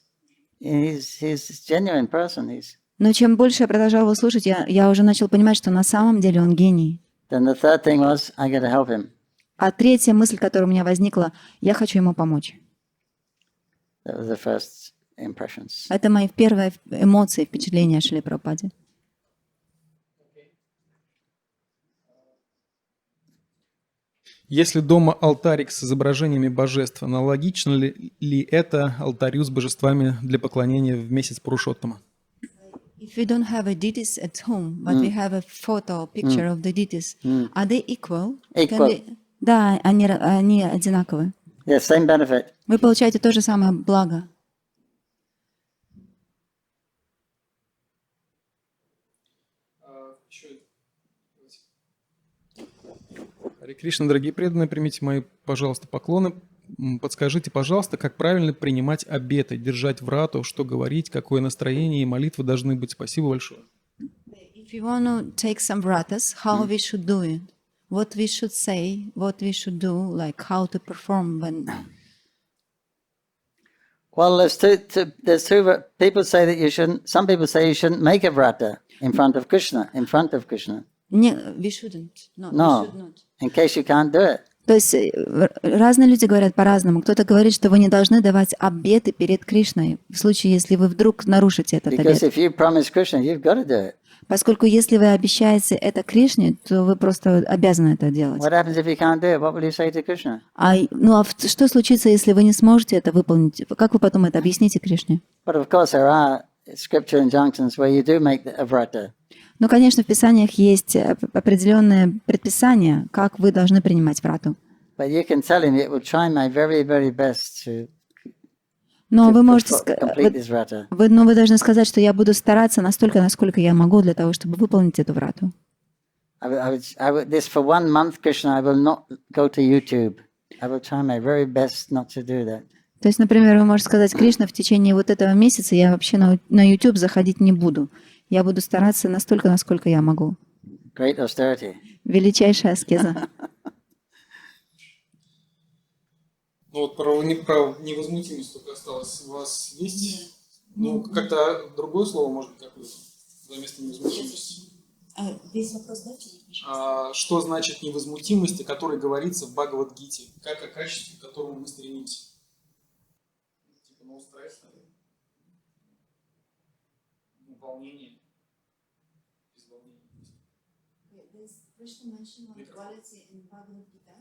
a genuine person. Но чем больше я продолжал его слушать, я уже начал понимать, что на самом деле он гений. Then the third thing was, I got to help him. А третья мысль, которая у меня возникла, я хочу ему помочь. That was the first impressions. Это мои первые эмоции, впечатления о Шриле Прабхупаде. Если дома алтарик с изображениями божеств, аналогично ли это алтарю с божествами для поклонения в месяц Пурушоттама? If we don't have a deities at home, but we have a photo, picture of the deities, are they equal? Equal. Да, они одинаковы. Yeah, same benefit. Вы получаете то же самое благо. Харе Кришна, дорогие преданные, примите мои, пожалуйста, поклоны. Подскажите, пожалуйста, как правильно принимать обеты, держать врату, что говорить, какое настроение и молитвы должны быть. Спасибо большое. If you want to take some vratas, how we should do it? What we should say, what we should do, like how to perform when... Well, there's two. People say that you shouldn't. Some people say you shouldn't make a vrata in front of Krishna. In front of Krishna. Не, we shouldn't. No, No, we should not. in case you can't do it. То есть разные люди говорят по-разному. Кто-то говорит, что вы не должны давать обеты перед Кришной, в случае, если вы вдруг нарушите этот Because обет. if you promise Krishna, you've got to do it. Поскольку если вы обещаете это Кришне, то вы просто обязаны это делать. What happens if you can't do it? What will you say to Krishna? Что случится, если вы не сможете это выполнить? Как вы потом это объясните Кришне? But of course, there are scripture injunctions where you do make a vrata. Ну, конечно, в Писаниях есть определенное предписание, как вы должны принимать врату. But you can tell him, it will try my very, very best to Но вы можете complete this vrata. вы должны сказать, что я буду стараться настолько, насколько я могу для того, чтобы выполнить эту врату. This for 1 month, Krishna, I will not go to YouTube. I will try my very best not to do that. То есть, например, вы можете сказать, Кришна, в течение вот этого месяца я вообще на YouTube заходить не буду. Я буду стараться настолько, насколько я могу. Great austerity. Величайшая аскеза. Ну вот про невозмутимость только осталось. У вас есть? Ну, как-то другое слово, может быть, какое-то, вместо невозмутимости. Весь вопрос дайте. Что значит невозмутимость, о которой говорится в Бхагавад-гите? Как о качестве, к которому мы стремимся? Типа no stress, волнение. Без волнения. Krishna mentioned one quality in Bhagavad Gita.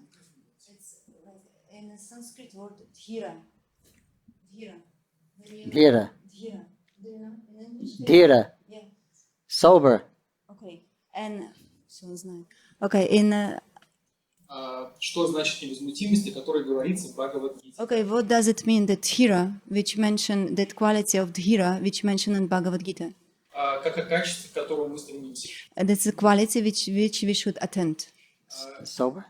It's like in a Sanskrit word, dhira. Dhira. Dhira. Dhira. Do you know in English? Dhira. Yeah. Sober. Okay. And все он знает. Okay. In Что значит невозмутимость, о которой говорится в Бхагавад-гите? okay. What does it mean that dhira, which mention that quality of dhira, which mentioned in Bhagavad Gita? Как о качестве, к которому мы стремимся. That's a quality which we should attend. Sober.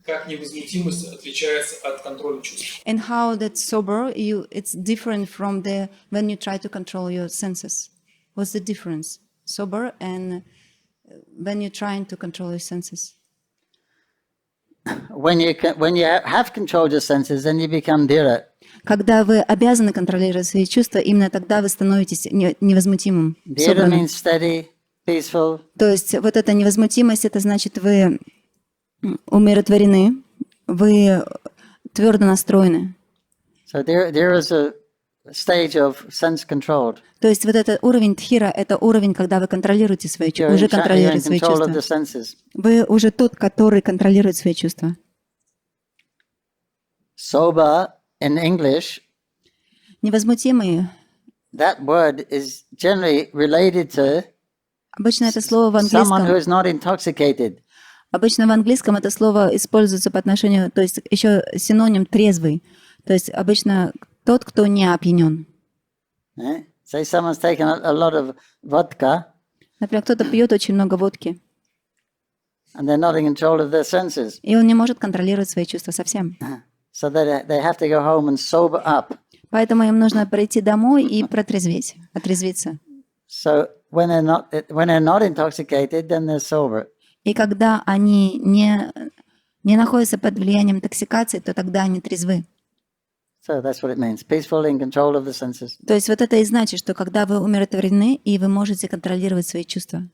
Как невозмутимость отличается от контроля чувств? And how that sober it's different from the when you try to control your senses. What's the difference? Sober and when you're trying to control your senses. When you have controlled your senses, then you become dhira. Когда вы обязаны контролировать свои чувства, именно тогда вы становитесь невозмутимым, Dhira собранным. means steady, peaceful. То есть вот эта невозмутимость, это значит вы умиротворены, вы твердо настроены. So there is a stage of sense control. То есть вот этот уровень тхира — это уровень, когда вы контролируете свои чувства, уже You're in контролируете свои control of the чувства. senses. Вы уже тот, который контролирует свои чувства. Sober in English, Невозмутимый. that word is generally related to Обычно это слово в someone who английском. is not intoxicated. Обычно в английском это слово используется по отношению, то есть еще синоним трезвый. То есть обычно тот, кто не опьянен. Eh? Say someone's taken a lot of vodka Например, кто-то пьет очень много водки, and they're not in control of their senses. и он не может контролировать свои чувства совсем. So that they have to go home and sober up. Поэтому им нужно прийти домой и протрезветь, отрезвиться. So when they're not intoxicated, then they're sober. И когда они не находятся под влиянием интоксикации, то тогда они трезвы. So that's what it means. Peaceful, in control of the senses. То есть вот это и значит, что когда вы умиротворены, и вы можете контролировать свои чувства.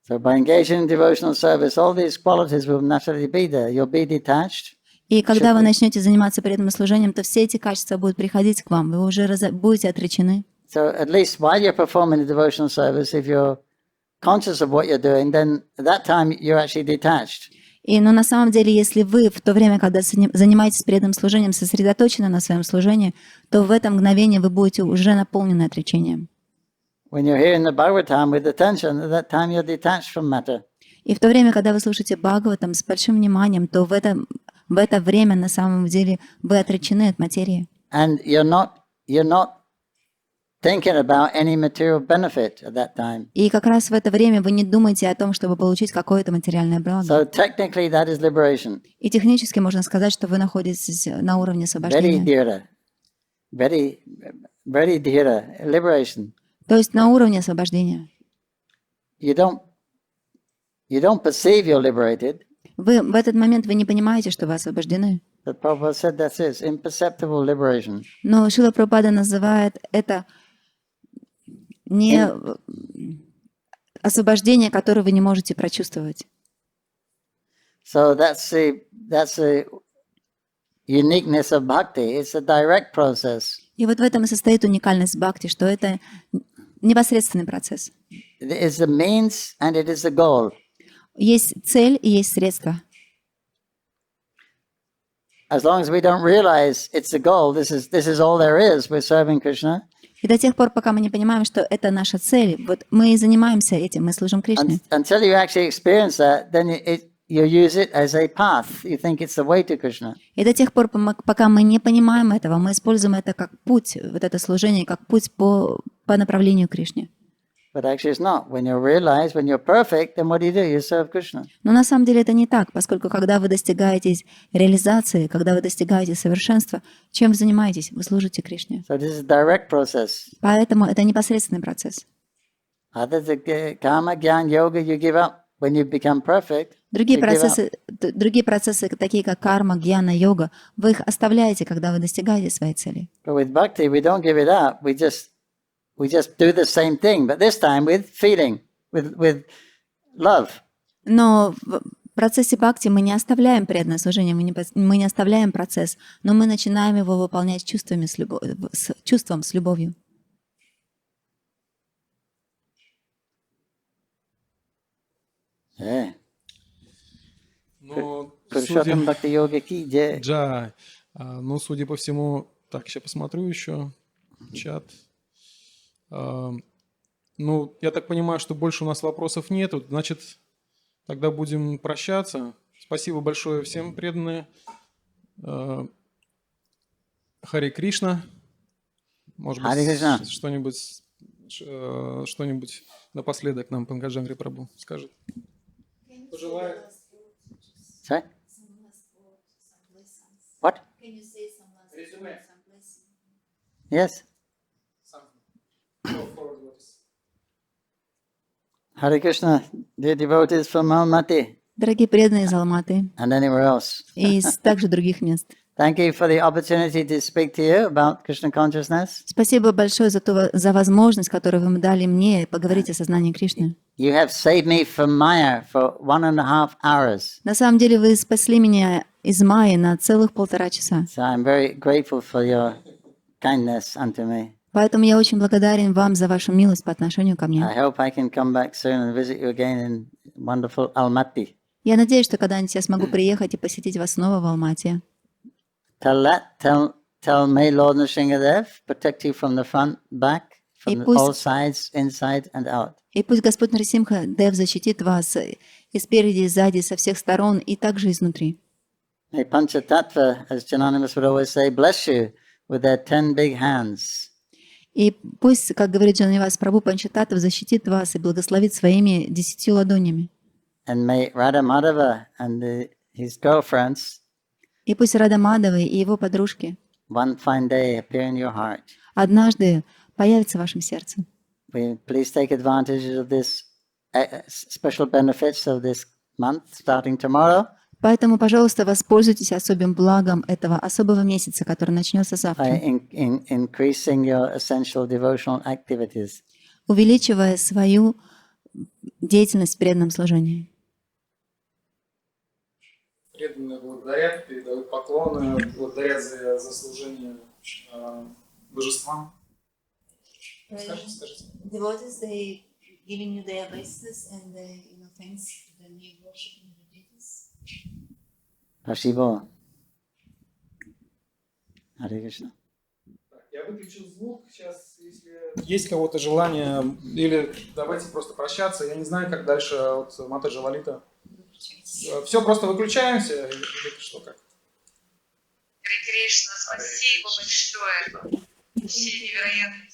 So by engaging in devotional service, all these qualities will naturally be there. You'll be detached. И когда вы начнете заниматься преданным служением, то все эти качества будут приходить к вам, вы уже будете отречены. So at least while you're performing the devotional service, if you're conscious of what you're doing, then at that time you're actually detached. Но на самом деле, если вы в то время, когда занимаетесь преданным служением, сосредоточены на своем служении, то в это мгновение вы будете уже наполнены отречением. When you're hearing the Bhagavatam with attention, at that time you're detached from matter. И в то время, когда вы слушаете Бхагаватам с большим вниманием, то в это время на самом деле вы отречены от материи. And you're not thinking about any material benefit at that time. И как раз в это время вы не думаете о том, чтобы получить какое-то материальное благо. So technically that is liberation. И технически можно сказать, что вы находитесь на уровне освобождения. Very dhira, liberation. То есть на уровне освобождения. You don't perceive you're liberated. Вы в этот момент вы не понимаете, что вы освобождены. But Prabhupada said that's it, imperceptible liberation. Но Шрила Прабхупада называет это не освобождение, которое вы не можете прочувствовать. So that's the uniqueness of bhakti. It's a direct process. И вот в этом и состоит уникальность бхакти, что это непосредственный процесс. It is the means and it is the goal. Есть цель и есть средство. As long as we don't realize it's the goal, this is all there is. We're serving Krishna. И до тех пор, пока мы не понимаем, что это наша цель, вот мы и занимаемся этим, мы служим Кришне. Until you actually experience that, then you use it as a path. You think it's the way to Krishna. И до тех пор, пока мы не понимаем этого, мы используем это как путь, вот это служение, как путь по направлению к Кришне. But actually it's not. When you realize, when you're perfect, then what do? You serve Krishna. Но на самом деле это не так, поскольку когда вы достигаете реализации, когда вы достигаете совершенства, чем вы занимаетесь? Вы служите Кришне. So this is a direct process. Поэтому это непосредственный процесс. Others, the karma, gyan, yoga, you give up. When you become perfect, Другие you give up. процессы, такие как карма, гьяна, йога, вы их оставляете, когда вы достигаете своей цели. But with bhakti, we don't give it up. We just do the same thing, but this time with feeling, with love. Но в процессе бхакти мы не оставляем преданное служение, мы не оставляем процесс, но мы начинаем его выполнять с чувством, с любовью. Yeah. Но Пурушоттам бхакти йога ки джай. Джай. Ну, судя по всему, так, сейчас посмотрю еще чат. Ну, я так понимаю, что больше у нас вопросов нет. Значит, тогда будем прощаться. Спасибо большое всем, преданные. Харе Кришна. Может быть, что-нибудь напоследок нам Панкаджангхри Прабhu скажет. Пожелает. Sorry? What? Yes. Hare Krishna, dear devotees from Almaty Дорогие преданные из Алматы and anywhere else. и из также других мест. Thank you for the opportunity to speak to you about Krishna consciousness. Спасибо большое за возможность, которую вы дали мне поговорить о сознании Кришны. You have saved me from Maya for 1.5 hours. На самом деле вы спасли меня из Майи на целых 1,5 часа. So I'm very grateful for your kindness unto me. Поэтому я очень благодарен вам за вашу милость по отношению ко мне. I hope I can come back soon and visit you again in wonderful Almaty. Я надеюсь, что когда-нибудь я смогу приехать и посетить вас снова в Алмате. Tell may Lord Nrsingadev protect you from the front, back, from all sides, inside and out. И пусть Господь Нарисимха Дев защитит вас и спереди, и сзади, со всех сторон, и также изнутри. May Panchatattva, as Jananimus would always say, bless you with their 10 big hands. И пусть, как говорит Джананивас Прабху, Панчататтва защитит вас и благословит своими 10 ладонями. And may Radha Madhava and his girlfriends И пусть Рада Мадхава и его подружки one fine day appear in your heart. однажды появятся в вашем сердце. Please take advantage of this special benefits of this month starting tomorrow. Поэтому, пожалуйста, воспользуйтесь особым благом этого особого месяца, который начнется завтра, By increasing your essential devotional activities. увеличивая свою деятельность в преданном служении. Преданные благодарят, передают поклоны, благодарят за служение божествам. Скажите. Devotees, they giving you their obeisance and thanks to the new worshiping deities. Спасибо. Харе Кришна. Я выключил звук. Сейчас, если есть кого-то желание, или давайте просто прощаться. Я не знаю, как дальше от Матаджи Лалита. Все, просто выключаемся или что как? Харе Кришна, спасибо большое. Все невероятные